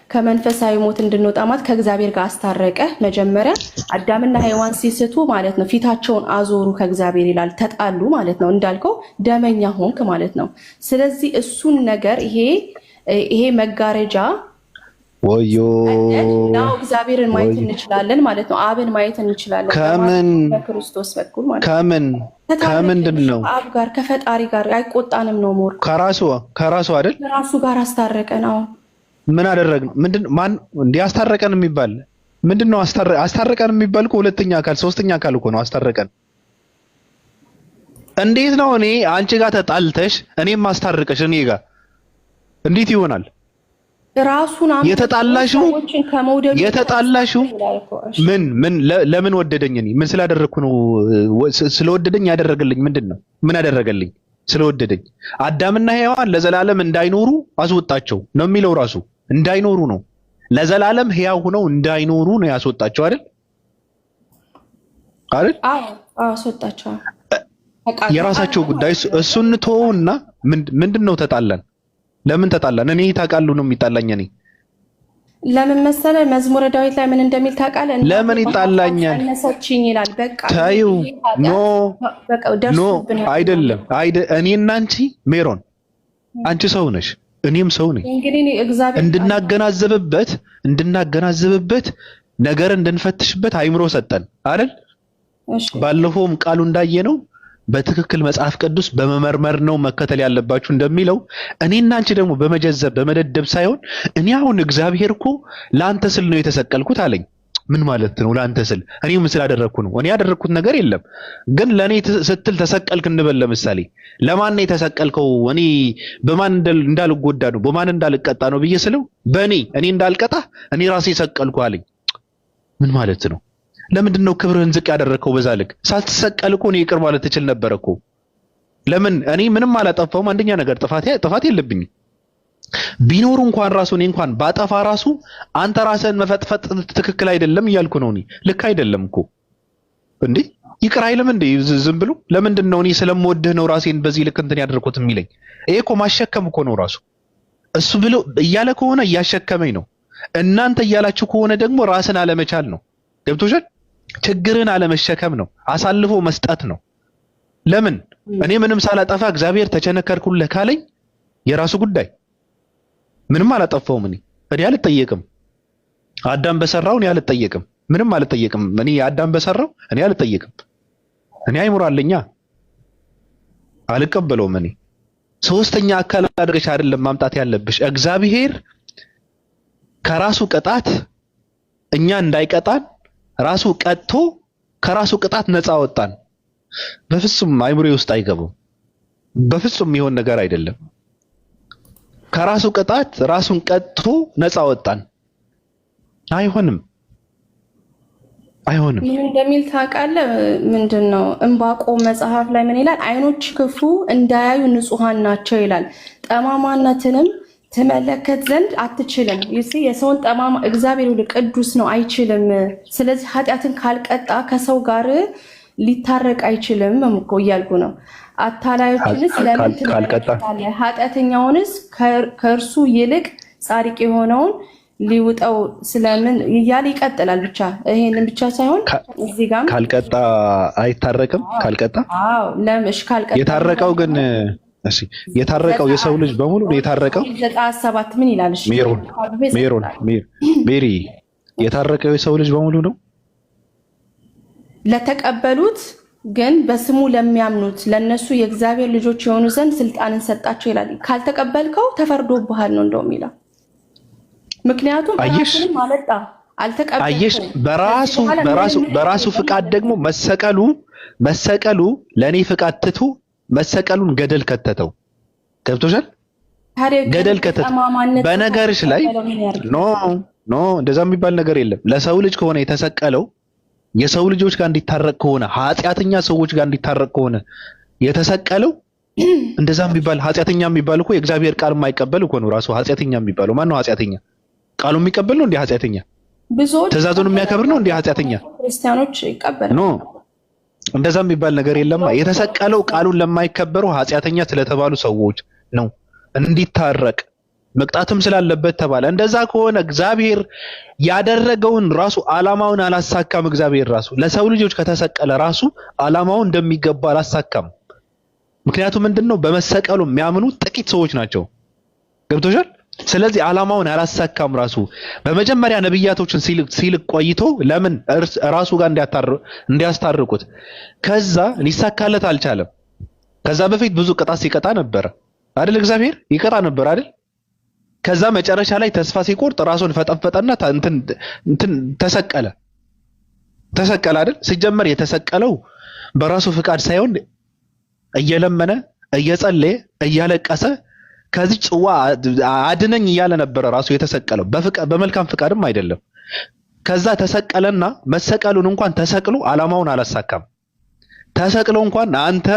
ከመንፈሳዊ ሞት እንድንወጣ ማለት ከእግዚአብሔር ጋር አስታረቀ። መጀመሪያ አዳምና ሔዋን ሲስቱ ማለት ነው ፊታቸውን አዞሩ ከእግዚአብሔር ይላል። ተጣሉ ማለት ነው። እንዳልከው ደመኛ ሆንክ ማለት ነው። ስለዚህ እሱን ነገር ይሄ መጋረጃ ወዮ ነው። እግዚአብሔርን ማየት እንችላለን ማለት ነው። አብን ማየት እንችላለን በክርስቶስ በኩል ማለት ነው። ከምንድን ነው? አብ ጋር ከፈጣሪ ጋር አይቆጣንም ነው። ሞር ከራሱ አይደል? ከራሱ ጋር አስታረቀን። አዎ ምን አደረግን? ማን እንዲያስታረቀን የሚባል ምንድነው? አስታረቀን የሚባል እኮ ሁለተኛ አካል ሶስተኛ አካል እኮ ነው። አስታረቀን እንዴት ነው? እኔ አንቺ ጋር ተጣልተሽ እኔም ማስታረቀሽ እኔ ጋር እንዴት ይሆናል? ራሱን የተጣላሽው ምን ለምን ወደደኝ? እኔ ምን ስላደረኩ ነው? ስለወደደኝ ያደረገልኝ ምንድነው? ምን አደረገልኝ? ስለወደደኝ አዳምና ሔዋን ለዘላለም እንዳይኖሩ አስወጣቸው ነው የሚለው ራሱ። እንዳይኖሩ ነው ለዘላለም ሕያው ሆነው እንዳይኖሩ ነው ያስወጣቸው አይደል? አዎ አስወጣቸው። የራሳቸው ጉዳይ። እሱን ተወውና ምንድነው ተጣላን? ለምን ተጣላን? እኔ ታውቃለሁ ነው የሚጣላኝ። እኔ ለምን መሰለ መዝሙረ ዳዊት ላይ ምን እንደሚል ታውቃለህ? ለምን ይጣላኛል? ነሰችኝ ይላል። በቃ ታዩ ኖ አይደለም። እኔና አንቺ ሜሮን፣ አንቺ ሰው ነሽ፣ እኔም ሰው ነኝ። እንድናገናዘብበት ነገር እንድንፈትሽበት አይምሮ ሰጠን አይደል? ባለፈውም ቃሉ እንዳየነው በትክክል መጽሐፍ ቅዱስ በመመርመር ነው መከተል ያለባችሁ እንደሚለው እኔና አንቺ ደግሞ በመጀዘብ በመደደብ ሳይሆን እኔ አሁን እግዚአብሔር እኮ ለአንተ ስል ነው የተሰቀልኩት አለኝ። ምን ማለት ነው? ለአንተ ስል እኔ ምን ስላደረኩ ነው? እኔ ያደረኩት ነገር የለም። ግን ለኔ ስትል ተሰቀልክ እንበል። ለምሳሌ ለማን ነው የተሰቀልከው? እኔ በማን እንዳልጎዳ ነው በማን እንዳልቀጣ ነው ብዬ ስለው እኔ እንዳልቀጣ እኔ ራሴ ሰቀልኩ አለኝ። ምን ማለት ነው? ለምንድን ነው ክብርህን ዝቅ ያደረከው? በዛ ልክ ሳትሰቀል እኮ እኔ ይቅር ማለት ትችል ነበር እኮ። ለምን? እኔ ምንም አላጠፋውም። አንደኛ ነገር ጥፋት የለብኝም። ቢኖር እንኳን ራሱ እኔ እንኳን ባጠፋ ራሱ አንተ ራስህን መፈጥፈጥ ትክክል አይደለም እያልኩ ነው። እኔ ልክ አይደለም እኮ እንዴ። ይቅር አይልም እንዴ ዝም ብሎ? ለምንድን ነው እኔ ስለምወድህ ነው ራሴን በዚህ ልክ እንትን ያደርኩት የሚለኝ? ይሄ እኮ ማሸከም እኮ ነው ራሱ። እሱ ብሎ እያለ ከሆነ እያሸከመኝ ነው። እናንተ እያላችሁ ከሆነ ደግሞ ራስን አለመቻል ነው። ገብቶሻል? ችግርን አለመሸከም ነው። አሳልፎ መስጠት ነው። ለምን? እኔ ምንም ሳላጠፋ እግዚአብሔር ተቸነከርኩልህ ካለኝ የራሱ ጉዳይ። ምንም አላጠፋውም። እኔ አልጠየቅም። አዳም በሰራው እኔ አልጠየቅም። ምንም አልጠየቅም። እኔ አዳም በሰራው እኔ አልጠየቅም። እኔ አይምሮ አለኛ አልቀበለውም። እኔ ሶስተኛ አካል አድርገሽ አይደለም ማምጣት ያለብሽ። እግዚአብሔር ከራሱ ቅጣት እኛ እንዳይቀጣን ራሱ ቀጥቶ ከራሱ ቅጣት ነፃ ወጣን። በፍጹም አይምሮዬ ውስጥ አይገባም። በፍጹም የሚሆን ነገር አይደለም። ከራሱ ቅጣት ራሱን ቀጥቶ ነፃ ወጣን። አይሆንም። ምን እንደሚል ታውቃለህ? ምንድነው ዕንባቆም መጽሐፍ ላይ ምን ይላል? ዓይኖች ክፉ እንዳያዩ ንጹሃን ናቸው ይላል። ጠማማነትንም ትመለከት ዘንድ አትችልም። የሰውን ጠማማ እግዚአብሔር ሁሉ ቅዱስ ነው፣ አይችልም። ስለዚህ ኃጢአትን ካልቀጣ ከሰው ጋር ሊታረቅ አይችልም እኮ እያልኩ ነው። አታላዮችንስ ለምን ትመለከታለህ? ኃጢአተኛውንስ ከእርሱ ይልቅ ጻድቅ የሆነውን ሊውጠው ስለምን እያለ ይቀጥላል። ብቻ ይሄንን ብቻ ሳይሆን እዚህ ጋር ካልቀጣ አይታረቅም። ካልቀጣ ለምሽ ካልቀጣ የታረቀው ግን እሺ የታረቀው የሰው ልጅ በሙሉ ነው የታረቀው። 97 ምን ይላል? እሺ ሜሪ የታረቀው የሰው ልጅ በሙሉ ነው ለተቀበሉት ግን በስሙ ለሚያምኑት ለነሱ የእግዚአብሔር ልጆች የሆኑ ዘንድ ስልጣንን ሰጣቸው ይላል። ካልተቀበልከው ተፈርዶብሃል ነው እንደውም ይላል። ምክንያቱም ራሱን ማለጣ አልተቀበልከው። አየሽ በራሱ ፍቃድ ደግሞ መሰቀሉ ለኔ ፍቃድ ትቶ መሰቀሉን ገደል ከተተው። ገብቶሻል? ገደል ከተተው። በነገርሽ ላይ ኖ እንደዛ የሚባል ነገር የለም። ለሰው ልጅ ከሆነ የተሰቀለው የሰው ልጆች ጋር እንዲታረቅ ከሆነ ኃጢአተኛ ሰዎች ጋር እንዲታረቅ ከሆነ የተሰቀለው እንደዛ የሚባል ኃጢአተኛ የሚባል እኮ የእግዚአብሔር ቃል የማይቀበል እኮ ነው ራሱ ኃጢአተኛ የሚባለው። ማን ነው ኃጢአተኛ? ቃሉ የሚቀበል ነው እንዴ ኃጢአተኛ? ትእዛዙን የሚያከብር ነው እንዴ ኃጢአተኛ? ክርስቲያኖች ይቀበላሉ። ኖ እንደዛ የሚባል ነገር የለም። የተሰቀለው ቃሉን ለማይከበሩ ኃጢአተኛ ስለተባሉ ሰዎች ነው እንዲታረቅ መቅጣትም ስላለበት ተባለ። እንደዛ ከሆነ እግዚአብሔር ያደረገውን ራሱ ዓላማውን አላሳካም። እግዚአብሔር ራሱ ለሰው ልጆች ከተሰቀለ ራሱ ዓላማውን እንደሚገባ አላሳካም። ምክንያቱም ምንድነው? በመሰቀሉ የሚያምኑ ጥቂት ሰዎች ናቸው። ገብቶሻል? ስለዚህ ዓላማውን አላሳካም። ራሱ በመጀመሪያ ነብያቶችን ሲልክ ቆይቶ ለምን ራሱ ጋር እንዲያስታርቁት ከዛ ሊሳካለት አልቻለም። ከዛ በፊት ብዙ ቅጣት ሲቀጣ ነበር አይደል? እግዚአብሔር ይቀጣ ነበር አይደል? ከዛ መጨረሻ ላይ ተስፋ ሲቆርጥ ራሱን ፈጠፈጠና እንትን ተሰቀለ አይደል? ሲጀመር የተሰቀለው በራሱ ፍቃድ ሳይሆን እየለመነ እየጸለየ እያለቀሰ ከዚህ ጽዋ አድነኝ እያለ ነበር ራሱ የተሰቀለው። በመልካም ፍቃድም አይደለም። ከዛ ተሰቀለና መሰቀሉን እንኳን ተሰቅሎ ዓላማውን አላሳካም። ተሰቅሎ እንኳን አንተ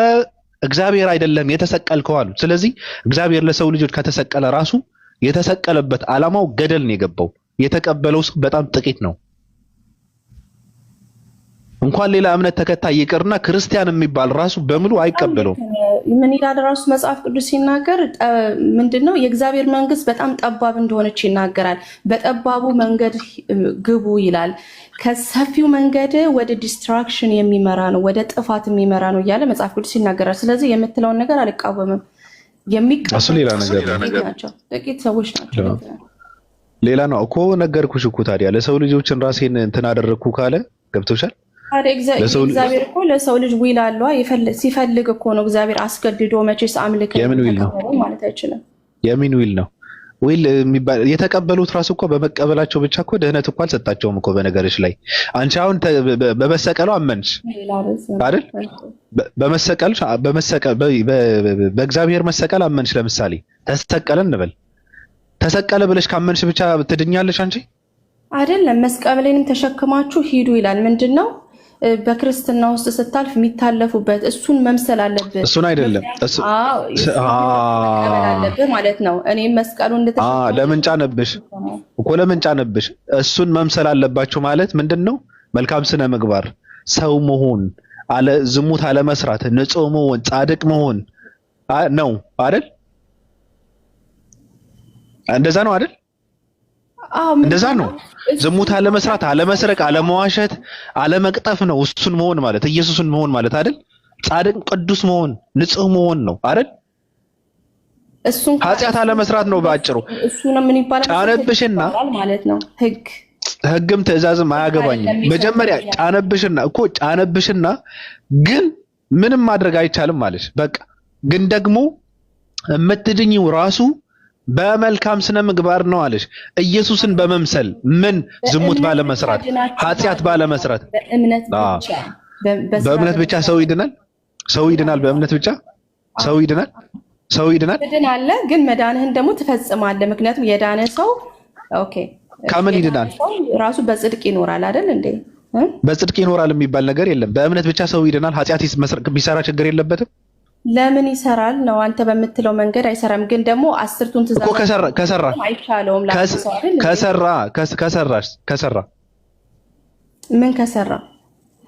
እግዚአብሔር አይደለም የተሰቀልከው አሉ። ስለዚህ እግዚአብሔር ለሰው ልጆች ከተሰቀለ ራሱ የተሰቀለበት ዓላማው ገደል ነው የገባው። የተቀበለው በጣም ጥቂት ነው። እንኳን ሌላ እምነት ተከታይ ይቅርና ክርስቲያን የሚባል ራሱ በሙሉ አይቀበለውም። ምን ይላል ራሱ መጽሐፍ ቅዱስ ሲናገር ምንድነው? የእግዚአብሔር መንግስት በጣም ጠባብ እንደሆነች ይናገራል። በጠባቡ መንገድ ግቡ ይላል። ከሰፊው መንገድ ወደ ዲስትራክሽን የሚመራ ነው፣ ወደ ጥፋት የሚመራ ነው እያለ መጽሐፍ ቅዱስ ይናገራል። ስለዚህ የምትለውን ነገር አልቃወምም። እሱ ሌላ ነገር ናቸው፣ ጥቂት ሰዎች ናቸው። ሌላ ነው እኮ ነገርኩሽ እኮ። ታዲያ ለሰው ልጆችን ራሴን እንትን አደረግኩ ካለ ገብቶሻል? እግዚአብሔር እኮ ለሰው ልጅ ዊል አለው። ሲፈልግ እኮ ነው እግዚአብሔር አስገድዶ መቼስ አምልክ የምን ዊል ነው ማለት አይችልም። የምን ዊል ነው? ወይ የተቀበሉት ራሱ እኮ በመቀበላቸው ብቻ እኮ ድህነት እኮ አልሰጣቸውም እኮ በነገርሽ ላይ። አንቺ አሁን በመሰቀሉ አመንሽ አይደል? በእግዚአብሔር መሰቀል አመንሽ። ለምሳሌ ተሰቀለ እንበል። ተሰቀለ ብለሽ ካመንሽ ብቻ ትድኛለሽ አንቺ አይደለም። መስቀሌንም ተሸክማችሁ ሂዱ ይላል። ምንድነው በክርስትና ውስጥ ስታልፍ የሚታለፉበት እሱን መምሰል አለብህ። እሱን አይደለም አለብህ ማለት ነው። እኔም መስቀሉን ለምን ጫነብሽ እኮ ለምን ጫነብሽ? እሱን መምሰል አለባችሁ ማለት ምንድነው? መልካም ስነ ምግባር፣ ሰው መሆን፣ ዝሙት አለመስራት፣ ንጹህ መሆን፣ ጻድቅ መሆን ነው አይደል? እንደዛ ነው አይደል? እንደዛ ነው። ዝሙት አለመስራት፣ አለመስረቅ፣ አለመዋሸት፣ አለመቅጠፍ ነው እሱን መሆን ማለት፣ ኢየሱስን መሆን ማለት አይደል? ጻድቅ ቅዱስ መሆን፣ ንጹህ መሆን ነው አይደል? እሱን ኃጢአት አለመስራት ነው ባጭሩ። እሱን ምን ይባላል? ጫነብሽና ማለት ነው። ህግም ትእዛዝም አያገባኝም። መጀመሪያ ጫነብሽና ግን ምንም ማድረግ አይቻልም ማለሽ። በቃ ግን ደግሞ የምትድኝው ራሱ በመልካም ስነ ምግባር ነው አለሽ። ኢየሱስን በመምሰል ምን? ዝሙት ባለመስራት፣ ኃጢአት ባለመስራት። በእምነት ብቻ ሰው ይድናል? ሰው ይድናል በእምነት ብቻ? ሰው ይድናል? ሰው ይድናል? ትድናለህ፣ ግን መዳንህን ደግሞ ትፈጽማለህ። ምክንያቱም የዳነ ሰው ኦኬ ከምን ይድናል? ራሱ በጽድቅ ይኖራል አይደል እንዴ? በጽድቅ ይኖራል የሚባል ነገር የለም። በእምነት ብቻ ሰው ይድናል። ኃጢአት ቢሰራ ችግር የለበትም? ለምን ይሰራል ነው? አንተ በምትለው መንገድ አይሰራም። ግን ደግሞ 10ቱን ትእዛዛት እኮ ከሰራ አይቻለውም። ከሰራ ምን ከሰራ?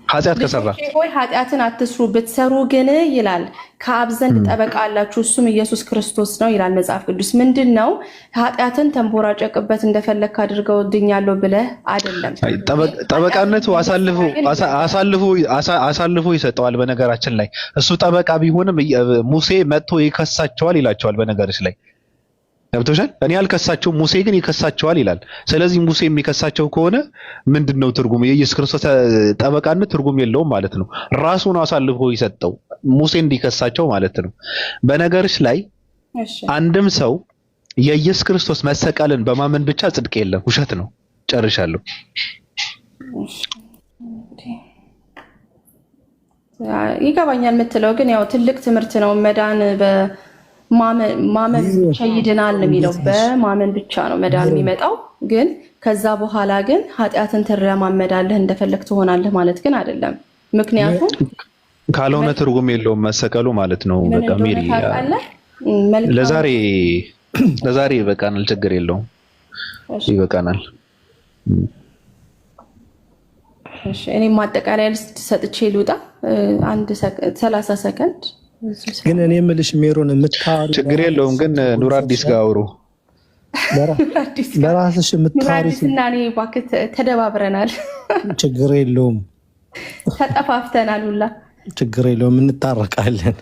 ኃጢአት ከሰራ ሆይ ኃጢአትን አትስሩ፣ ብትሰሩ ግን ይላል ከአብ ዘንድ ጠበቃ አላችሁ፣ እሱም ኢየሱስ ክርስቶስ ነው ይላል መጽሐፍ ቅዱስ። ምንድን ነው ኃጢአትን ተንቦራጨቅበት እንደፈለክ አድርገው ድኛለሁ ብለህ አይደለም። ጠበቃነቱ አሳልፎ ይሰጠዋል። በነገራችን ላይ እሱ ጠበቃ ቢሆንም ሙሴ መጥቶ ይከሳቸዋል ይላቸዋል። በነገርሽ ላይ ገብቶሻል? እኔ አልከሳቸውም፣ ሙሴ ግን ይከሳቸዋል ይላል። ስለዚህ ሙሴ የሚከሳቸው ከሆነ ምንድነው ትርጉሙ? የኢየሱስ ክርስቶስ ጠበቃነት ትርጉም የለውም ማለት ነው። ራሱ ነው አሳልፎ ይሰጠው ሙሴ እንዲከሳቸው ማለት ነው። በነገርሽ ላይ አንድም ሰው የኢየሱስ ክርስቶስ መሰቀልን በማመን ብቻ ጽድቅ የለም፣ ውሸት ነው። ጨርሻለሁ። ይገባኛል የምትለው ግን ያው ትልቅ ትምህርት ነው። መዳን ማመን ብቻ ይድናል ነው የሚለው። በማመን ብቻ ነው መዳን የሚመጣው። ግን ከዛ በኋላ ግን ኃጢአትን ትረማመዳለህ እንደፈለግ ትሆናለህ ማለት ግን አይደለም። ምክንያቱም ካልሆነ ትርጉም የለውም መሰቀሉ ማለት ነው። በቃ ሜሪ ለዛሬ ይበቃናል። ችግር የለውም ይበቃናል። እሺ እኔም ማጠቃለያ ሰጥቼ ልውጣ። 30 ሰከንድ ግን እኔ የምልሽ ሜሮን የምታወሪ ችግር የለውም። ግን ኑር አዲስ ጋር አውሩ። በራስሽ የምታወሪ እና እኔ እባክህ ተደባብረናል። ችግር የለውም። ተጠፋፍተናል ሁላ ችግር የለውም። እንታረቃለን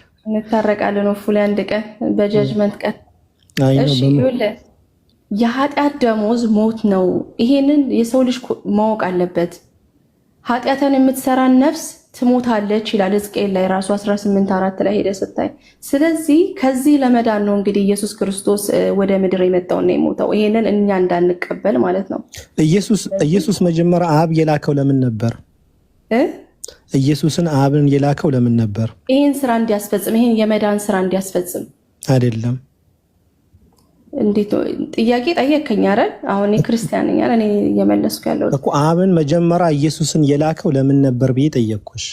ፉል አንድ ቀን በጀጅመንት ቀን። እሺ ይኸውልህ የኃጢአት ደሞዝ ሞት ነው። ይሄንን የሰው ልጅ ማወቅ አለበት። ኃጢአትን የምትሰራ ነፍስ ትሞታለች ይላል ሕዝቅኤል ላይ ራሱ 18:4 ላይ ሄደ ስታይ። ስለዚህ ከዚህ ለመዳን ነው እንግዲህ ኢየሱስ ክርስቶስ ወደ ምድር የመጣውና የሞተው ይሄንን እኛ እንዳንቀበል ማለት ነው። ኢየሱስ መጀመሪያ አብ የላከው ለምን ነበር? ኢየሱስን አብን የላከው ለምን ነበር? ይሄን ስራ እንዲያስፈጽም፣ ይሄን የመዳን ስራ እንዲያስፈጽም አይደለም። እንዴት ጥያቄ ጠየቀኝ አይደል? አሁን ክርስቲያን ነኝ አይደል? እኔ እየመለስኩ ያለው እኮ አብን መጀመሪያ ኢየሱስን የላከው ለምን ነበር ብዬ ጠየቅኩሽ።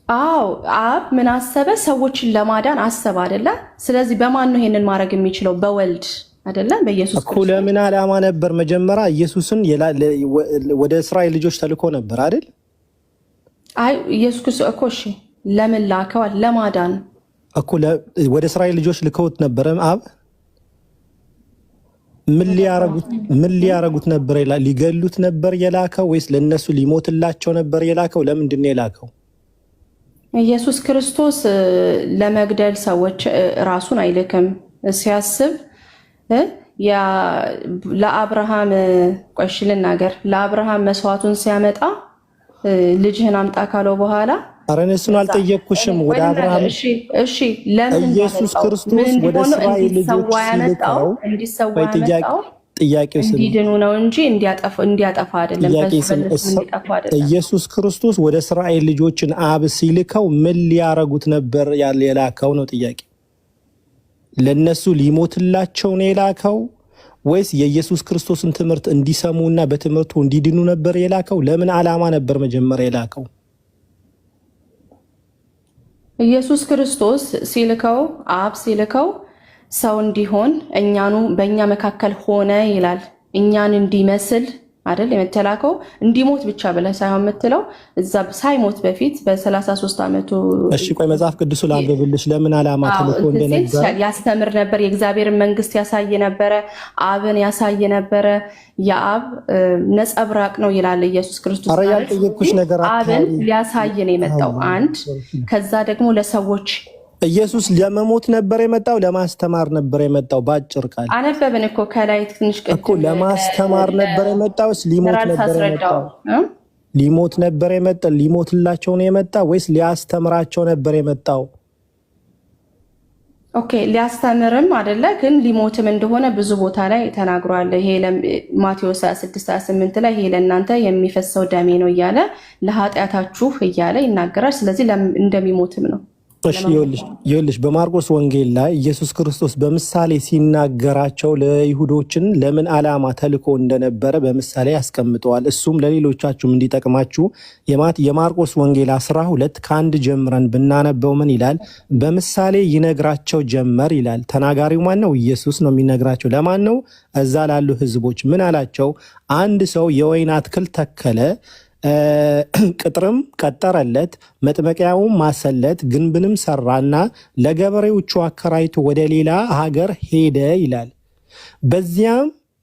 አዎ አብ ምን አሰበ? ሰዎችን ለማዳን አሰበ አይደለ? ስለዚህ በማን ነው ይሄንን ማድረግ የሚችለው? በወልድ አይደለ? በኢየሱስ እኮ ለምን ዓላማ ነበር መጀመሪያ ኢየሱስን ወደ እስራኤል ልጆች ተልኮ ነበር አይደል? አይ ኢየሱስ ክርስቶስ እኮ እሺ ለምን ላከው? ለማዳን እኮ ወደ እስራኤል ልጆች ልከውት ነበር አብ። ምን ሊያረጉት ነበር? ሊገሉት ነበር የላከው ወይስ ለነሱ ሊሞትላቸው ነበር የላከው? ለምንድን ነው የላከው? ኢየሱስ ክርስቶስ ለመግደል ሰዎች ራሱን አይልክም። ሲያስብ ለአብርሃም ቆይሽ ልናገር፣ ለአብርሃም መስዋዕቱን ሲያመጣ ልጅህን አምጣ ካለው በኋላ አረነሱን አልጠየቅኩሽም። ወደ አብርሃም እሺ ለምን ኢየሱስ ክርስቶስ ወደ እስራኤል ልጆች ሲልከው ጥያቄው እንዲድኑ ነው እንጂ እንዲያጠፋ አይደለም። ኢየሱስ ክርስቶስ ወደ እስራኤል ልጆችን አብ ሲልከው ምን ሊያረጉት ነበር የላከው ነው ጥያቄ። ለነሱ ሊሞትላቸው ነው የላከው ወይስ የኢየሱስ ክርስቶስን ትምህርት እንዲሰሙና በትምህርቱ እንዲድኑ ነበር የላከው? ለምን ዓላማ ነበር መጀመሪያ የላከው? ኢየሱስ ክርስቶስ ሲልከው አብ ሲልከው ሰው እንዲሆን እኛኑ በእኛ መካከል ሆነ ይላል። እኛን እንዲመስል አይደል የምትላከው? እንዲሞት ብቻ ብለህ ሳይሆን የምትለው እዛ ሳይሞት በፊት በ33 ዓመቱ። እሺ ቆይ መጽሐፍ ቅዱስ ላንብብልሽ ለምን ዓላማ ተልኮ እንደነበረ። ያስተምር ነበር፣ የእግዚአብሔርን መንግስት ያሳይ ነበረ፣ አብን ያሳይ ነበረ። የአብ ነጸብራቅ ነው ይላል ኢየሱስ ክርስቶስ። ኧረ ያልጠየቅኩሽ ነገር አብን ሊያሳይ ነው የመጣው አንድ። ከዛ ደግሞ ለሰዎች ኢየሱስ ለመሞት ነበር የመጣው ለማስተማር ነበር የመጣው? ባጭር ቃል አነበብን እኮ ከላይ ትንሽ እኮ ለማስተማር ነበር የመጣው ሊሞት ነበር የመጣው? ሊሞት ነበር የመጣው ሊሞትላቸው ነው የመጣው ወይስ ሊያስተምራቸው ነበር የመጣው? ኦኬ ሊያስተምርም አይደለ ግን ሊሞትም እንደሆነ ብዙ ቦታ ላይ ተናግሯል። ይሄ ማቴዎስ 6:28 ላይ ይሄ ለእናንተ የሚፈሰው ደሜ ነው እያለ ለኃጢአታችሁ እያለ ይናገራል። ስለዚህ እንደሚሞትም ነው። እሺ ይኸውልሽ በማርቆስ ወንጌል ላይ ኢየሱስ ክርስቶስ በምሳሌ ሲናገራቸው ለይሁዶችን ለምን ዓላማ ተልኮ እንደነበረ በምሳሌ ያስቀምጠዋል። እሱም ለሌሎቻችሁም እንዲጠቅማችሁ የማርቆስ ወንጌል 12 ከአንድ ጀምረን ብናነበው ምን ይላል? በምሳሌ ይነግራቸው ጀመር ይላል። ተናጋሪው ማን ነው? ኢየሱስ ነው የሚነግራቸው። ለማን ነው? እዛ ላሉ ህዝቦች። ምን አላቸው? አንድ ሰው የወይን አትክልት ተከለ፣ ቅጥርም ቀጠረለት፣ መጥመቂያውም ማሰለት፣ ግንብንም ሰራና ለገበሬዎቹ አከራይቶ ወደ ሌላ ሀገር ሄደ ይላል።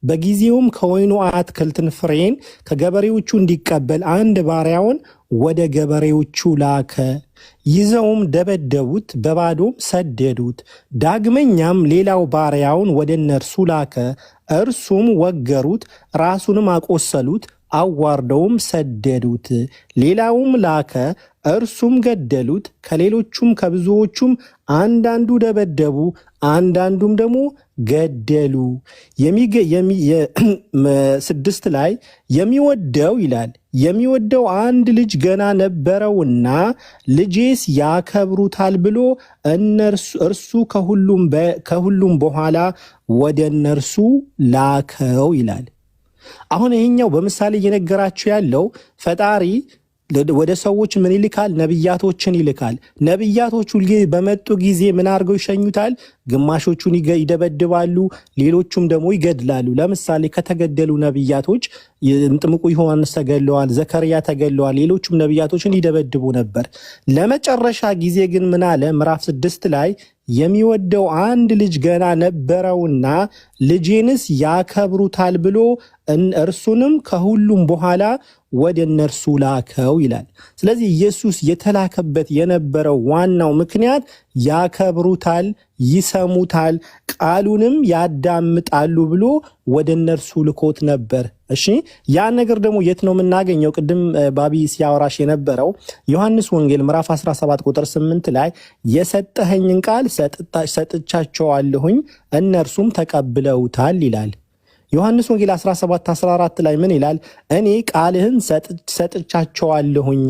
በጊዜውም ከወይኑ አትክልትን ፍሬን ከገበሬዎቹ እንዲቀበል አንድ ባሪያውን ወደ ገበሬዎቹ ላከ። ይዘውም ደበደቡት፣ በባዶም ሰደዱት። ዳግመኛም ሌላው ባሪያውን ወደ እነርሱ ላከ። እርሱም ወገሩት፣ ራሱንም አቆሰሉት፣ አዋርደውም ሰደዱት። ሌላውም ላከ፣ እርሱም ገደሉት። ከሌሎቹም ከብዙዎቹም አንዳንዱ ደበደቡ፣ አንዳንዱም ደግሞ ገደሉ። 6 ላይ የሚወደው ይላል የሚወደው አንድ ልጅ ገና ነበረውና ልጄስ ያከብሩታል ብሎ እርሱ ከሁሉም በኋላ ወደ እነርሱ ላከው ይላል። አሁን ይሄኛው በምሳሌ እየነገራችሁ ያለው ፈጣሪ ወደ ሰዎች ምን ይልካል? ነብያቶችን ይልካል። ነብያቶቹ በመጡ ጊዜ ምን አድርገው ይሸኙታል? ግማሾቹን ይደበድባሉ፣ ሌሎቹም ደግሞ ይገድላሉ። ለምሳሌ ከተገደሉ ነብያቶች ጥምቁ ዮሐንስ ተገድለዋል፣ ዘከርያ ተገድለዋል። ሌሎቹም ነብያቶችን ይደበድቡ ነበር። ለመጨረሻ ጊዜ ግን ምን አለ? ምዕራፍ 6 ላይ የሚወደው አንድ ልጅ ገና ነበረውና ልጄንስ ያከብሩታል ብሎ እርሱንም ከሁሉም በኋላ ወደ እነርሱ ላከው ይላል። ስለዚህ ኢየሱስ የተላከበት የነበረው ዋናው ምክንያት ያከብሩታል፣ ይሰሙታል፣ ቃሉንም ያዳምጣሉ ብሎ ወደ እነርሱ ልኮት ነበር። እሺ ያ ነገር ደግሞ የት ነው የምናገኘው? ቅድም ባቢ ሲያወራሽ የነበረው ዮሐንስ ወንጌል ምዕራፍ 17 ቁጥር 8 ላይ የሰጠኸኝን ቃል ሰጥቻቸዋለሁኝ እነርሱም ተቀብለውታል ይላል። ዮሐንስ ወንጌል 17:14 ላይ ምን ይላል? እኔ ቃልህን ሰጥቻቸዋለሁኝ።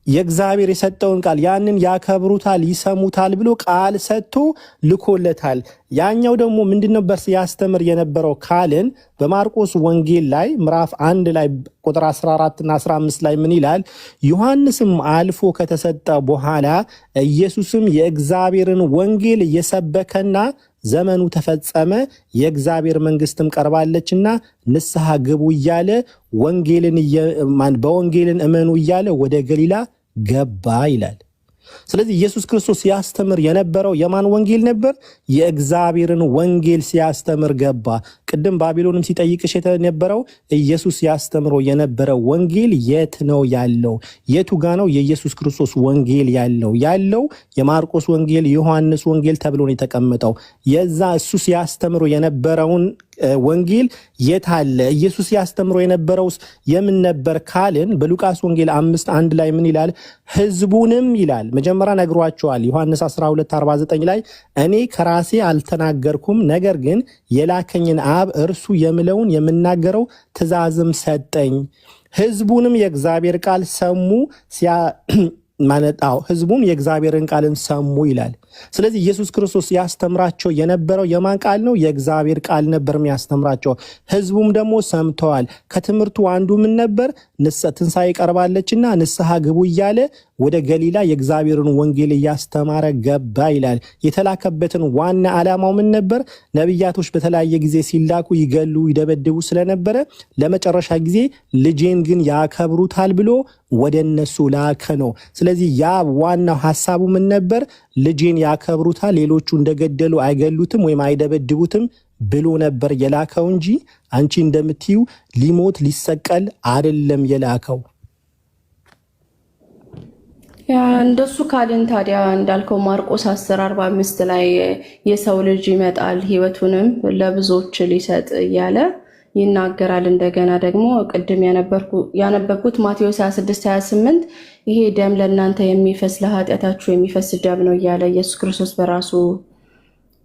የእግዚአብሔር የሰጠውን ቃል ያንን ያከብሩታል፣ ይሰሙታል ብሎ ቃል ሰጥቶ ልኮለታል። ያኛው ደግሞ ምንድነው ያስተምር የነበረው ካልን በማርቆስ ወንጌል ላይ ምዕራፍ 1 ላይ ቁጥር 14 እና 15 ላይ ምን ይላል? ዮሐንስም አልፎ ከተሰጠ በኋላ ኢየሱስም የእግዚአብሔርን ወንጌል እየሰበከና ዘመኑ ተፈጸመ፣ የእግዚአብሔር መንግስትም ቀርባለችና ንስሐ ግቡ እያለ በወንጌልን እመኑ እያለ ወደ ገሊላ ገባ ይላል። ስለዚህ ኢየሱስ ክርስቶስ ሲያስተምር የነበረው የማን ወንጌል ነበር? የእግዚአብሔርን ወንጌል ሲያስተምር ገባ። ቅድም ባቢሎንም ሲጠይቅሽ የነበረው ኢየሱስ ያስተምሮ የነበረው ወንጌል የት ነው ያለው? የቱ ጋ ነው የኢየሱስ ክርስቶስ ወንጌል ያለው የማርቆስ ወንጌል፣ ዮሐንስ ወንጌል ተብሎ ነው የተቀመጠው። የዛ እሱ ሲያስተምሮ የነበረውን ወንጌል የት አለ? ኢየሱስ ያስተምሮ የነበረውስ የምን ነበር ካልን በሉቃስ ወንጌል 5:1 ላይ ምን ይላል? ህዝቡንም ይላል መጀመሪያ ነግሯቸዋል። ዮሐንስ 12:49 ላይ እኔ ከራሴ አልተናገርኩም፣ ነገር ግን የላከኝን አብ እርሱ የምለውን የምናገረው ትእዛዝም ሰጠኝ። ህዝቡንም የእግዚአብሔር ቃል ሰሙ ህዝቡም የእግዚአብሔርን ቃልን ሰሙ ይላል። ስለዚህ ኢየሱስ ክርስቶስ ያስተምራቸው የነበረው የማን ቃል ነው? የእግዚአብሔር ቃል ነበር የሚያስተምራቸው። ህዝቡም ደግሞ ሰምተዋል። ከትምህርቱ አንዱ ምን ነበር? ትንሣኤ ቀርባለችና ንስሐ ግቡ እያለ ወደ ገሊላ የእግዚአብሔርን ወንጌል እያስተማረ ገባ ይላል። የተላከበትን ዋና ዓላማው ምን ነበር? ነቢያቶች በተለያየ ጊዜ ሲላኩ ይገሉ፣ ይደበድቡ ስለነበረ ለመጨረሻ ጊዜ ልጄን ግን ያከብሩታል ብሎ ወደ እነሱ ላከ ነው። ስለዚህ ያ ዋናው ሐሳቡ ምን ነበር? ልጄን ያከብሩታል፣ ሌሎቹ እንደገደሉ አይገሉትም ወይም አይደበድቡትም ብሎ ነበር የላከው እንጂ አንቺ እንደምትዩ ሊሞት ሊሰቀል አይደለም የላከው። ያ እንደሱ ካልን ታዲያ እንዳልከው ማርቆስ 10:45 ላይ የሰው ልጅ ይመጣል ሕይወቱንም ለብዙዎች ሊሰጥ እያለ ይናገራል። እንደገና ደግሞ ቅድም ያነበብኩት ማቴዎስ 26:28 ይሄ ደም ለእናንተ የሚፈስ ለኃጢአታችሁ የሚፈስ ደም ነው እያለ ኢየሱስ ክርስቶስ በራሱ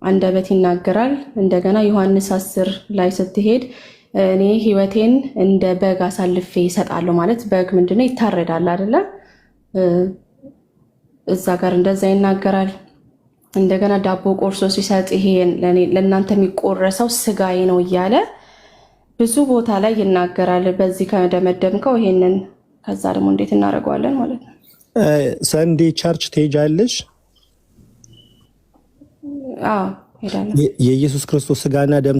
አንደበት ይናገራል። እንደገና ዮሐንስ 10 ላይ ስትሄድ እኔ ሕይወቴን እንደ በግ አሳልፌ ይሰጣለሁ ማለት በግ ምንድነው? ይታረዳል አይደለ? እዛ ጋር እንደዛ ይናገራል። እንደገና ዳቦ ቆርሶ ሲሰጥ ይሄ ለእናንተ የሚቆረሰው ስጋዬ ነው እያለ ብዙ ቦታ ላይ ይናገራል። በዚህ ከደመደምከው ይሄንን ከዛ ደግሞ እንዴት እናደርገዋለን ማለት ነው። ሰንዴ ቸርች ትሄጃለሽ? አዎ ሄዳለሁ። የኢየሱስ ክርስቶስ ስጋና ደም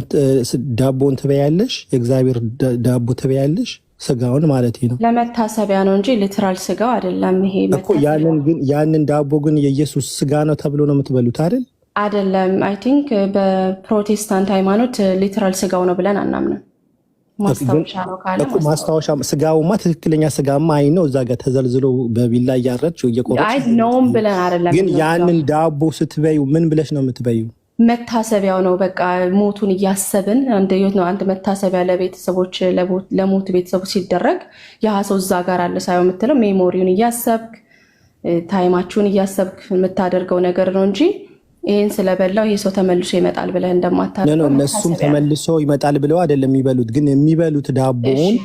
ዳቦን ትበያለሽ? የእግዚአብሔር ዳቦ ትበያለሽ? ስጋውን ማለት ነው። ለመታሰቢያ ነው እንጂ ሊትራል ስጋው አይደለም። ይሄ እኮ ያንን ዳቦ ግን የኢየሱስ ስጋ ነው ተብሎ ነው የምትበሉት አይደል? አይደለም። አይ ቲንክ በፕሮቴስታንት ሃይማኖት ሊትራል ስጋው ነው ብለን አናምንም። ማስታወሻ ነው ካለ ማስታወሻ። ስጋውማ ትክክለኛ ስጋማ አይ ነው እዛ ጋር ተዘልዝሎ በቢላ እያረች እየቆረች አይ ነውም ብለን አይደለም። ግን ያንን ዳቦ ስትበዩ ምን ብለሽ ነው የምትበዩ? መታሰቢያው ነው። በቃ ሞቱን እያሰብን አንድ መታሰቢያ ለቤተሰቦች ለሞቱ ቤተሰቦች ሲደረግ ያ ሰው እዛ ጋር አለ ሳይሆን የምትለው ሜሞሪውን እያሰብክ ታይማችሁን እያሰብክ የምታደርገው ነገር ነው እንጂ ይህን ስለበላው ይህ ሰው ተመልሶ ይመጣል ብለህ እንደማታደርገው። እነሱም ተመልሶ ይመጣል ብለው አይደለም የሚበሉት፣ ግን የሚበሉት ዳቦውን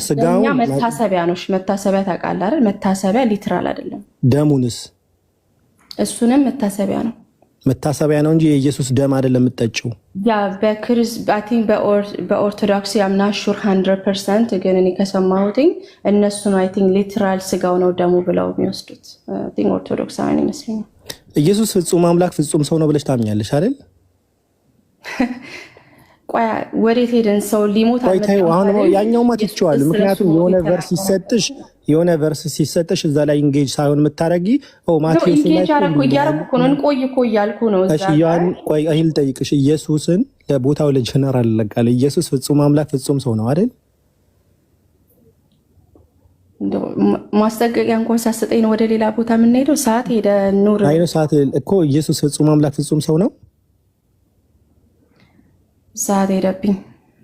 ስጋውን መታሰቢያ ነው። መታሰቢያ ታውቃለህ አይደል? መታሰቢያ ሊትራል አይደለም። ደሙንስ? እሱንም መታሰቢያ ነው። መታሰቢያ ነው እንጂ የኢየሱስ ደም አይደለም የምትጠጪው። ያ በኦርቶዶክስ ያምና ሹር 100% ግን እኔ ከሰማሁት እነሱን አይ ቲንክ ሊትራል ስጋው ነው ደሙ ብለው የሚወስዱት ኦርቶዶክሳውያን ይመስለኛል። ኢየሱስ ፍጹም አምላክ ፍጹም ሰው ነው ብለሽ ታምኛለሽ አይደል? ቆይ ወዴት ሄደን? ሰው ሊሞት አሁን ያኛውማ ትችዋለሽ። ምክንያቱም የሆነ ቨርስ ሲሰጥሽ እዛ ላይ ኢንጌጅ ሳይሆን የምታረጊ ማቴዎስ ላይ እያረኩ ነው። እንቆይ እኮ እያልኩ ነው። ቆይ አይል ጠይቅሽ። ኢየሱስን ለቦታው ለጀነራል ለቃለ ኢየሱስ ፍጹም አምላክ ፍጹም ሰው ነው አይደል? ማስጠንቀቂያ እንኳን ሳሰጠኝ ነው ወደ ሌላ ቦታ የምንሄደው። ሰዓት ሄደ ኑር አይ ነው ሰዓት እኮ ኢየሱስ ፍጹም አምላክ ፍጹም ሰው ነው። ሰዓት ሄደብኝ።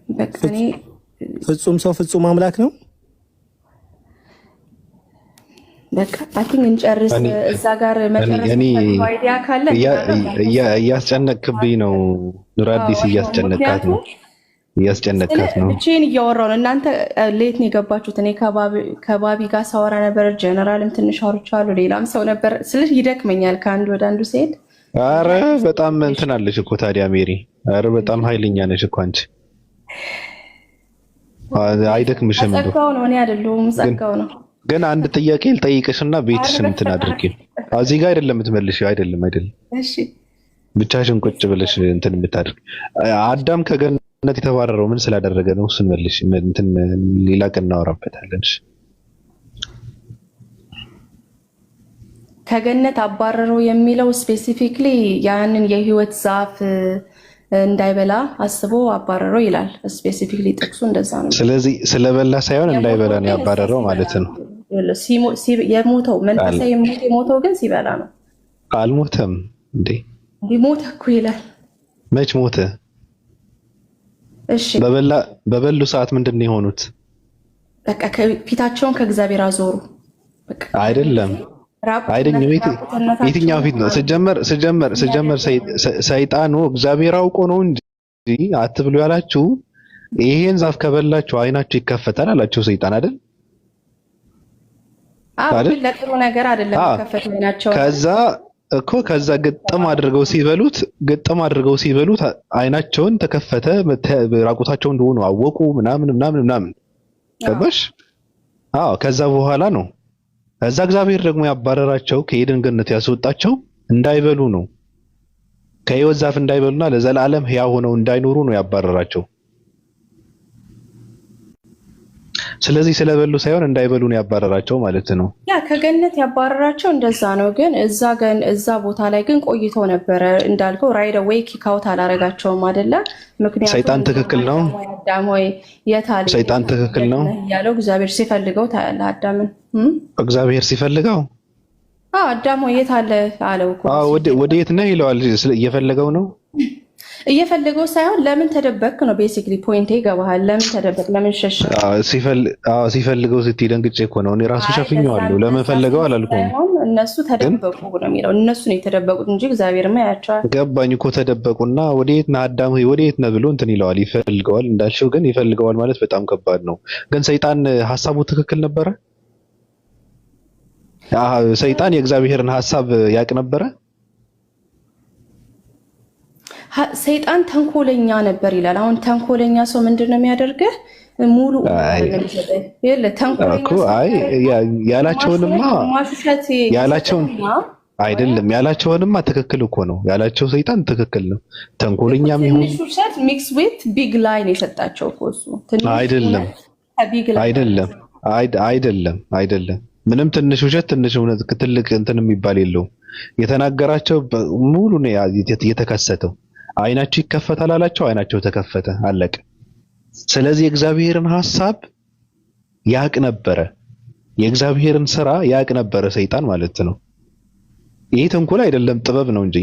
በቃ እኔ ፍጹም ሰው ፍጹም አምላክ ነው። በቃ አቲን እንጨርስ። እዛ ጋር መጨረስ አይዲያ ካለ እያስጨነቅክብኝ ነው ኑር አዲስ እያስጨነቃት ነው ብቻዬን እያወራሁ ነው። እናንተ ሌት ነው የገባችሁት። እኔ ከባቢ ጋር ሳወራ ነበር። ጀነራልም ትንሽ አውርቻለሁ። ሌላም ሰው ነበር። ስለሽ ይደክመኛል ከአንዱ ወደ አንዱ ሲሄድ። አረ በጣም እንትን አለሽ እኮ ታዲያ ሜሪ። አረ በጣም ኃይለኛ ነሽ እኮ አንቺ። አይደክምሽም? ጸጋው ነው፣ እኔ አይደለሁም። ጸጋው ነው። ግን አንድ ጥያቄ ልጠይቅሽና ቤትሽን እንትን አድርጊ። እዚህ ጋር አይደለም የምትመልሺው። አይደለም። እሺ ብቻሽን ቁጭ ብለሽ እንትን የምታደርጊ። አዳም ከገነት የተባረረው ምን ስላደረገ ነው? እሱን መልሽ። እንትን ሌላ ቀን እናወራበታለን። ከገነት አባረረው የሚለው ስፔሲፊክሊ ያንን የህይወት ዛፍ እንዳይበላ አስቦ አባረረው ይላል። ስፔሲፊክሊ ጥቅሱ እንደዛ ነው። ስለዚህ ስለበላ ሳይሆን እንዳይበላ ነው ያባረረው ማለት ነው። የሞተው መንፈሳዊ የሞተው ግን ሲበላ ነው። አልሞተም እንዴ? ሞተ እኮ ይላል። መች ሞተ? እሺ በበሉ ሰዓት ምንድን ነው የሆኑት? በቃ ፊታቸውን ከእግዚአብሔር አዞሩ። አይደለም የትኛው ፊት ነው? ስጀመር ሰይጣኑ እግዚአብሔር አውቆ ነው እንጂ አትብሉ ያላችሁ ይሄን ዛፍ ከበላችሁ አይናችሁ ይከፈታል አላችሁ ሰይጣን አይደል? አዎ ለጥሩ ነገር አይደለም ይከፈት አይናቸው። ከዛ ግጥም አድርገው ሲበሉት አይናቸውን ተከፈተ፣ ራቁታቸው እንደሆኑ አወቁ ምናምን ገባሽ? ከዛ በኋላ ነው ከዛ እግዚአብሔር ደግሞ ያባረራቸው ከኤደን ገነት ያስወጣቸው እንዳይበሉ ነው። ከሕይወት ዛፍ እንዳይበሉና ለዘላለም ሕያው ሆነው እንዳይኖሩ ነው ያባረራቸው። ስለዚህ ስለበሉ ሳይሆን እንዳይበሉ ነው ያባረራቸው ማለት ነው። ከገነት ያባረራቸው እንደዛ ነው። ግን እዛ ቦታ ላይ ግን ቆይተው ነበረ እንዳልከው ራይድ አዌይ ኪክ አውት አላረጋቸውም አይደለ? ምክንያቱም ሰይጣን ትክክል ነው። አዳም ሆይ የታለ? ሰይጣን ትክክል ነው ያለው እግዚአብሔር ሲፈልገው ታያለህ። አዳምን እግዚአብሔር ሲፈልገው አዳም ሆይ የታለ አለው እኮ። ወደ የት ነህ ይለዋል። እየፈለገው ነው እየፈለገው ሳይሆን ለምን ተደበቅ ነው። ቤሲክሊ ፖይንቴ ይገባሃል። ለምን ተደበቅ? ለምን ሸሽ? ሲፈልገው ስትይ ደንግጬ እኮ ነው። እኔ ራሱ ሸፍኜዋለሁ። ለምን ፈለገው አላልኩም። እነሱ ተደበቁ ነው የሚለው። እነሱ ነው የተደበቁት እንጂ እግዚአብሔርማ ያያቸዋል። ገባኝ እኮ ተደበቁና ወዴት ነህ አዳም ሆይ ወዴት ነህ ብሎ እንትን ይለዋል። ይፈልገዋል እንዳልሽው። ግን ይፈልገዋል ማለት በጣም ከባድ ነው። ግን ሰይጣን ሐሳቡ ትክክል ነበረ። ሰይጣን የእግዚአብሔርን ሐሳብ ያውቅ ነበረ። ሰይጣን ተንኮለኛ ነበር ይላል። አሁን ተንኮለኛ ሰው ምንድን ነው የሚያደርገህ? ሙሉ ያላቸውንማ ትክክል እኮ ነው ያላቸው። ሰይጣን ትክክል ነው። ተንኮለኛም ይሁን ሚክስ ዊት ቢግ ላይ ነው የሰጣቸው እኮ እሱ። አይደለም ምንም ትንሽ ውሸት ትንሽ እውነት ትልቅ እንትን የሚባል የለውም። የተናገራቸው ሙሉ ነው የተከሰተው። አይናቸው ይከፈታል አላቸው፣ አይናቸው ተከፈተ፣ አለቀ። ስለዚህ የእግዚአብሔርን ሐሳብ ያቅ ነበረ፣ የእግዚአብሔርን ስራ ያቅ ነበረ ሰይጣን ማለት ነው። ይሄ ተንኮል አይደለም ጥበብ ነው እንጂ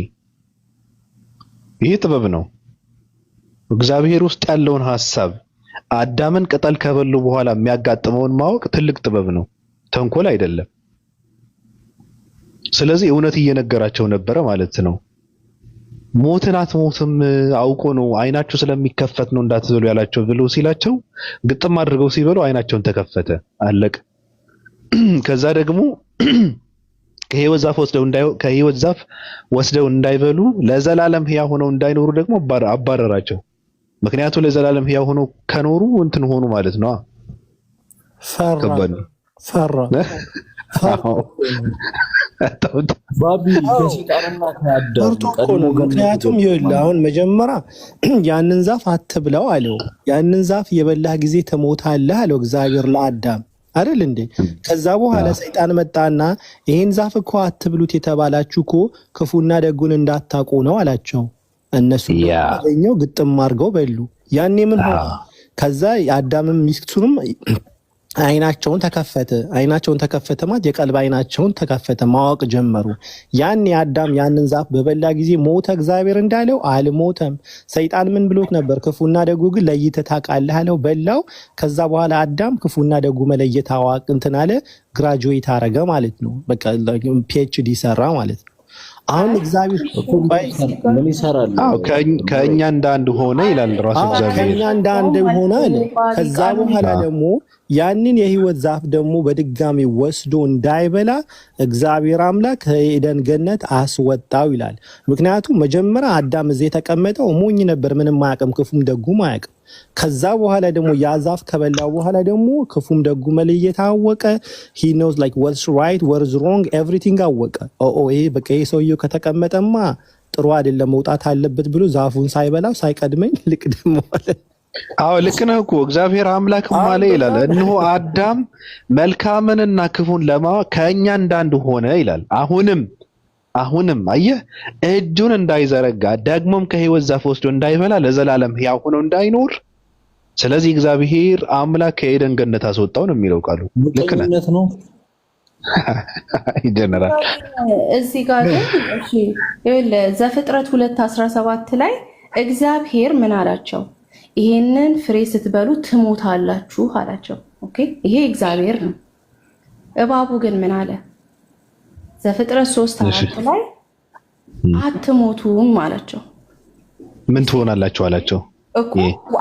ይሄ ጥበብ ነው። እግዚአብሔር ውስጥ ያለውን ሐሳብ አዳምን ቅጠል ከበሉ በኋላ የሚያጋጥመውን ማወቅ ትልቅ ጥበብ ነው፣ ተንኮል አይደለም። ስለዚህ እውነት እየነገራቸው ነበረ ማለት ነው። ሞትን አትሞትም አውቆ ነው አይናቸው ስለሚከፈት ነው እንዳትበሉ ያላቸው ብሎ ሲላቸው ግጥም አድርገው ሲበሉ አይናቸውን ተከፈተ፣ አለቀ። ከዛ ደግሞ ከሕይወት ዛፍ ወስደው እንዳይበሉ ለዘላለም ሕያው ሆነው እንዳይኖሩ ደግሞ አባረራቸው። ምክንያቱም ለዘላለም ሕያው ሆነው ከኖሩ እንትን ሆኑ ማለት ነው። ፈራ ምክንያቱም ይኸውልህ አሁን መጀመሪያ ያንን ዛፍ አትብላው አለው። ያንን ዛፍ የበላህ ጊዜ ትሞታለህ አለው እግዚአብሔር ለአዳም አይደል እንዴ? ከዛ በኋላ ሰይጣን መጣና ይሄን ዛፍ እኮ አትብሉት የተባላችሁ እኮ ክፉና ደጉን እንዳታውቁ ነው አላቸው። እነሱ ያገኘው ግጥም አድርገው በሉ። ያኔ ምን ሆነ? ከዛ አዳምም ሚስቱንም አይናቸውን ተከፈተ ማለት የቀልብ አይናቸውን ተከፈተ፣ ማወቅ ጀመሩ። ያኔ አዳም ያንን ዛፍ በበላ ጊዜ ሞተ። እግዚአብሔር እንዳለው አልሞተም። ሰይጣን ምን ብሎት ነበር? ክፉና ደጉ ግን ለይተህ ታውቃለህ አለው፣ በላው። ከዛ በኋላ አዳም ክፉና ደጉ መለየት አዋቅ እንትን አለ፣ ግራጁዌት አረገ ማለት ነው። በቃ ፒኤችዲ ሰራ ማለት ነው። አሁን እግዚአብሔር ምን ይሰራል? ከእኛ እንዳንድ ሆነ ይላል ራሱ እግዚአብሔር። ከእኛ እንዳንድ ሆነ አለ። ከዛ በኋላ ደግሞ ያንን የሕይወት ዛፍ ደግሞ በድጋሚ ወስዶ እንዳይበላ እግዚአብሔር አምላክ ከኤደን ገነት አስወጣው ይላል። ምክንያቱም መጀመሪያ አዳም እዚህ የተቀመጠው ሞኝ ነበር፣ ምንም አያውቅም፣ ክፉም ደጉም አያውቅም። ከዛ በኋላ ደግሞ ያ ዛፍ ከበላው በኋላ ደግሞ ክፉም ደጉ መለየት አወቀ። he knows like what's right what's wrong everything አወቀ። ይሄ በቃ ይሄ ሰውየው ከተቀመጠማ ጥሩ አይደለም መውጣት አለበት ብሎ ዛፉን ሳይበላው ሳይቀድመኝ ልቅደም ማለት። አዎ ልክ ነህ እኮ እግዚአብሔር አምላክ ማለ ይላል። እነሆ አዳም መልካምንና ክፉን ለማወቅ ከእኛ እንዳንድ ሆነ ይላል። አሁንም አሁንም አየህ እጁን እንዳይዘረጋ ደግሞም ከሕይወት ዛፍ ወስዶ እንዳይበላ ለዘላለም ሕያው ሆኖ እንዳይኖር ስለዚህ እግዚአብሔር አምላክ ከኤደን ገነት አስወጣው ነው የሚለው ቃሉ። ልክ ነህ ነው ጀነራል። እዚህ ጋር ግን እሺ ይኸውልህ ዘፍጥረት 2:17 ላይ እግዚአብሔር ምን አላቸው? ይሄንን ፍሬ ስትበሉ ትሞታላችሁ አላቸው። ኦኬ ይሄ እግዚአብሔር ነው። እባቡ ግን ምን አለ? ዘፍጥረት 3:4 ላይ አትሞቱም አላቸው። ምን ትሆናላችሁ አላቸው እኮ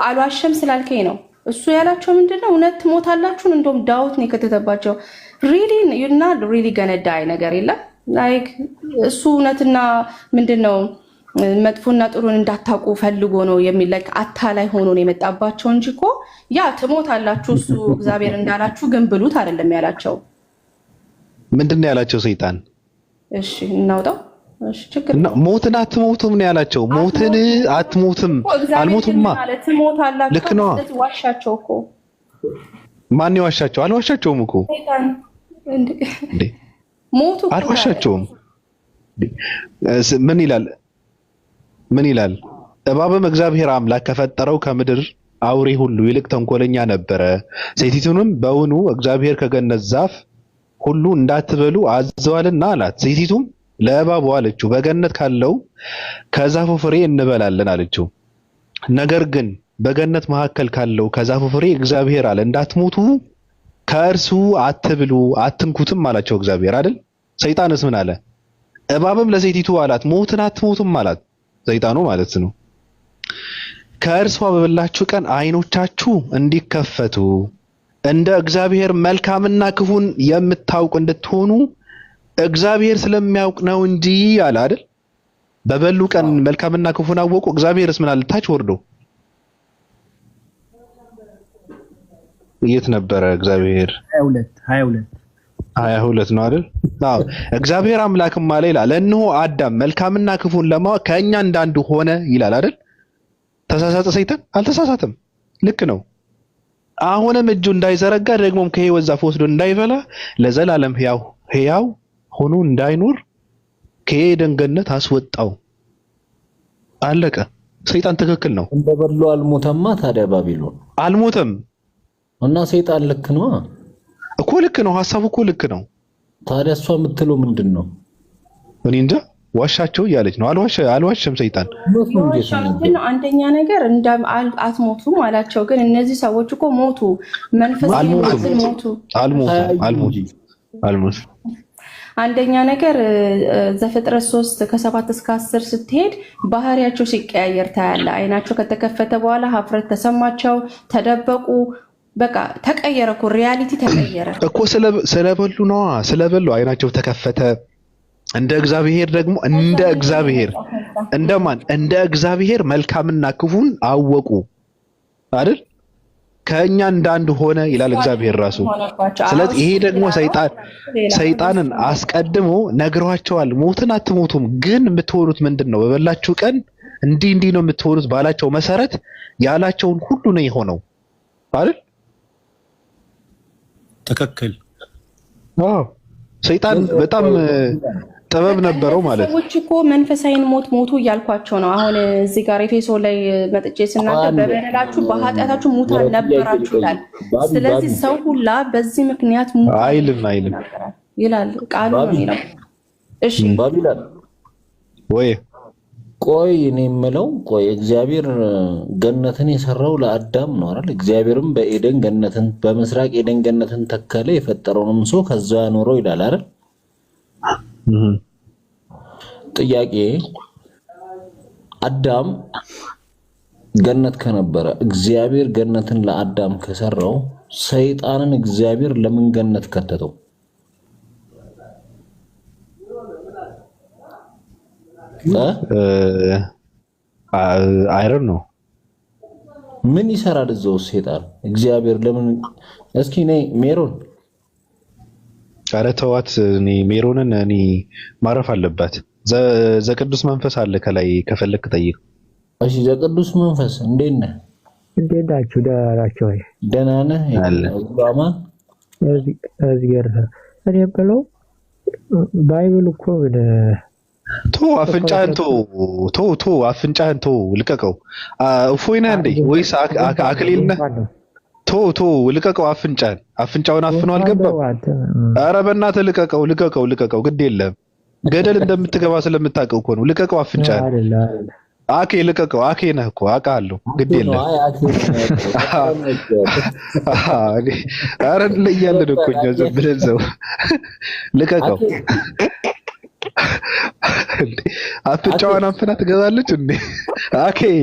አልዋሸም ስላልከኝ ነው። እሱ ያላቸው ምንድነው? እውነት ትሞታላችሁ። እንደውም ዳውት ነው የከተተባቸው። ሪሊ ዩና ሪሊ ገነዳይ ነገር የለም ላይክ እሱ እውነትና ምንድነው መጥፎና ጥሩን እንዳታውቁ ፈልጎ ነው የሚለክ አታላይ ሆኖ ነው የመጣባቸው እንጂ እኮ ያ ትሞታላችሁ እሱ እግዚአብሔር እንዳላችሁ ግን ብሉት አይደለም ያላቸው። ምንድነው ያላቸው ሰይጣን? እሺ እናውጣው። እሺ ችግር ነው። ሞትን አትሞቱም ነው ያላቸው። ሞትን አትሞትም አልሞቱማ። ትሞታላችሁ። ልክ ነው። ዋሻቸው እኮ ማን ይዋሻቸው? አልዋሻቸውም እኮ ሰይጣን እንዴ ሞቱ አልዋሻቸውም። ምን ይላል? እባብም እግዚአብሔር አምላክ ከፈጠረው ከምድር አውሬ ሁሉ ይልቅ ተንኮለኛ ነበረ። ሴቲቱንም በውኑ እግዚአብሔር ከገነት ዛፍ ሁሉ እንዳትበሉ አዘዋልና አላት። ሴቲቱም ለእባቡ አለችው በገነት ካለው ከዛፉ ፍሬ እንበላለን አለችው። ነገር ግን በገነት መካከል ካለው ከዛፉ ፍሬ እግዚአብሔር አለ እንዳትሞቱ ከእርሱ አትብሉ አትንኩትም አላቸው እግዚአብሔር አይደል? ሰይጣንስ ምን አለ? እባብም ለሴቲቱ አላት ሞትን አትሞቱም አላት። ሰይጣኑ ማለት ነው። ከእርሷ በበላችሁ ቀን ዓይኖቻችሁ እንዲከፈቱ እንደ እግዚአብሔር መልካምና ክፉን የምታውቁ እንድትሆኑ እግዚአብሔር ስለሚያውቅ ነው እንጂ አለ አይደል? በበሉ ቀን መልካምና ክፉን አወቁ። እግዚአብሔርስ ምን አለ? ታች ወርዶ የት ነበረ እግዚአብሔር? 22 ነው አይደል? አዎ እግዚአብሔር አምላክም አለ ይላል እነሆ አዳም መልካምና ክፉን ለማወቅ ከእኛ እንዳንዱ ሆነ ይላል አይደል? ተሳሳተ ሰይጣን? አልተሳሳተም። ልክ ነው። አሁንም እጁ እንዳይዘረጋ ደግሞም ከሕይወት ዛፍ ወስዶ እንዳይበላ ለዘላለም ሕያው ሆኖ እንዳይኖር ከኤደን ገነት አስወጣው። አለቀ። ሰይጣን ትክክል ነው። እንደበሉ አልሞተማ። ታዲያ ባቢሎን አልሞተም እና ሰይጣን ልክ ነው እኮ። ልክ ነው። ሐሳቡ እኮ ልክ ነው። ታዲያ እሷ የምትለው ምንድነው? እኔ እንጃ። ዋሻቸው እያለች ነው። አልዋሸም ሰይጣን። አንደኛ ነገር አትሞቱም አላቸው። ግን እነዚህ ሰዎች እኮ ሞቱ። መንፈሳዊ ሞቱ። አልሞቱ። አንደኛ ነገር ዘፍጥረት 3:7 እስከ 10 ስትሄድ ባህሪያቸው ሲቀያየር ታያለ። አይናቸው ከተከፈተ በኋላ ሀፍረት ተሰማቸው፣ ተደበቁ። በቃ ተቀየረ እኮ ሪያሊቲ ተቀየረ እኮ። ስለበሉ ነዋ። ስለበሉ አይናቸው ተከፈተ። እንደ እግዚአብሔር ደግሞ እንደ እግዚአብሔር እንደማን እንደ እግዚአብሔር መልካምና ክፉን አወቁ አይደል? ከኛ እንዳንድ ሆነ ይላል እግዚአብሔር ራሱ። ስለዚህ ይሄ ደግሞ ሰይጣንን አስቀድሞ ነግሯቸዋል። ሞትን አትሞቱም፣ ግን የምትሆኑት ምንድነው? በበላችሁ ቀን እንዲህ ነው የምትሆኑት ባላቸው መሰረት ያላቸውን ሁሉ ነው የሆነው አይደል? ትክክል። አዎ ሰይጣን በጣም ጥበብ ነበረው ማለት ነው። ሰዎች እኮ መንፈሳዊን ሞቱ እያልኳቸው ነው። አሁን እዚህ ጋር ኤፌሶ ላይ መጥቼ ስናገር በበደላችሁ በኃጢአታችሁ ሙታን ነበራችሁ ይላል። ስለዚህ ሰው ሁላ በዚህ ምክንያት አይልም ይላል ቃሉ ነው የሚለው። እሺ ባቢሎን ወይ ቆይ እኔ የምለው እግዚአብሔር ገነትን የሰራው ለአዳም ነው አይደል? እግዚአብሔርም በኤደን ገነትን በምስራቅ ኤደን ገነትን ተከለ፣ የፈጠረውንም ሰው ከዛ ያኖረው ይላል አይደል? ጥያቄ አዳም ገነት ከነበረ እግዚአብሔር ገነትን ለአዳም ከሰራው ሰይጣንን እግዚአብሔር ለምን ገነት ከተተው? አይረን ነው ምን ይሰራል እዛው ሰይጣን? እግዚአብሔር ለምን? እስኪ ነይ ሜሮን ኧረ ተዋት። ሜሮንን ማረፍ አለባት። ዘቅዱስ መንፈስ አለ ከላይ ከፈለክ ጠይቅ። እሺ ዘቅዱስ መንፈስ እንዴት ነህ? እንዴት ናችሁ? ደህና ናችሁ ወይ? ደህና ነህ? አማን እዚህ እኔ ብለው ባይብል እኮ አፍንጫህን አፍንጫህን ልቀቀው። እፎይ ነህ እንዴ ወይስ አክሊል ነህ? ልቀቀው አፍንጫውን አፍኖ አልገባም። ኧረ በእናትህ ልቀቀው ግድ የለም ገደል እንደምትገባ ስለምታውቀው እኮ ነው። ልቀቀው አፍንጫህን። ልቀቀው። አኬ ነህ እኮ አውቃለሁ። ግድ የለም። ኧረ እንለያለን እኮ እኛ ዝም ብለን እዛው። ልቀቀው። አፍንጫዋን አፍና ትገባለች እንዴ?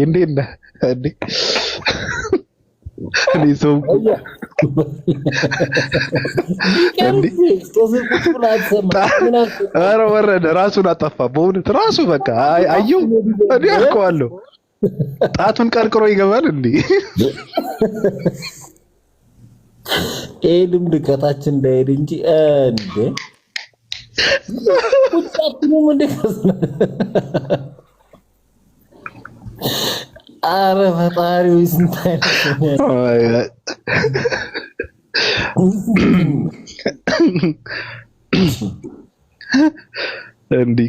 እንዴት ነህ እንዴ? እኔ ሰው ኧረ ወረደ። ራሱን አጠፋ በእውነት ራሱ። በቃ አየሁ እኔ አውቀዋለሁ። ጣቱን ቀርቅሮ ይገባል እንዴ? ይሄ ልምድ ከታች እንዳይሄድ እንጂ እንዴ አረ ፈጣሪው ስንት እንዴ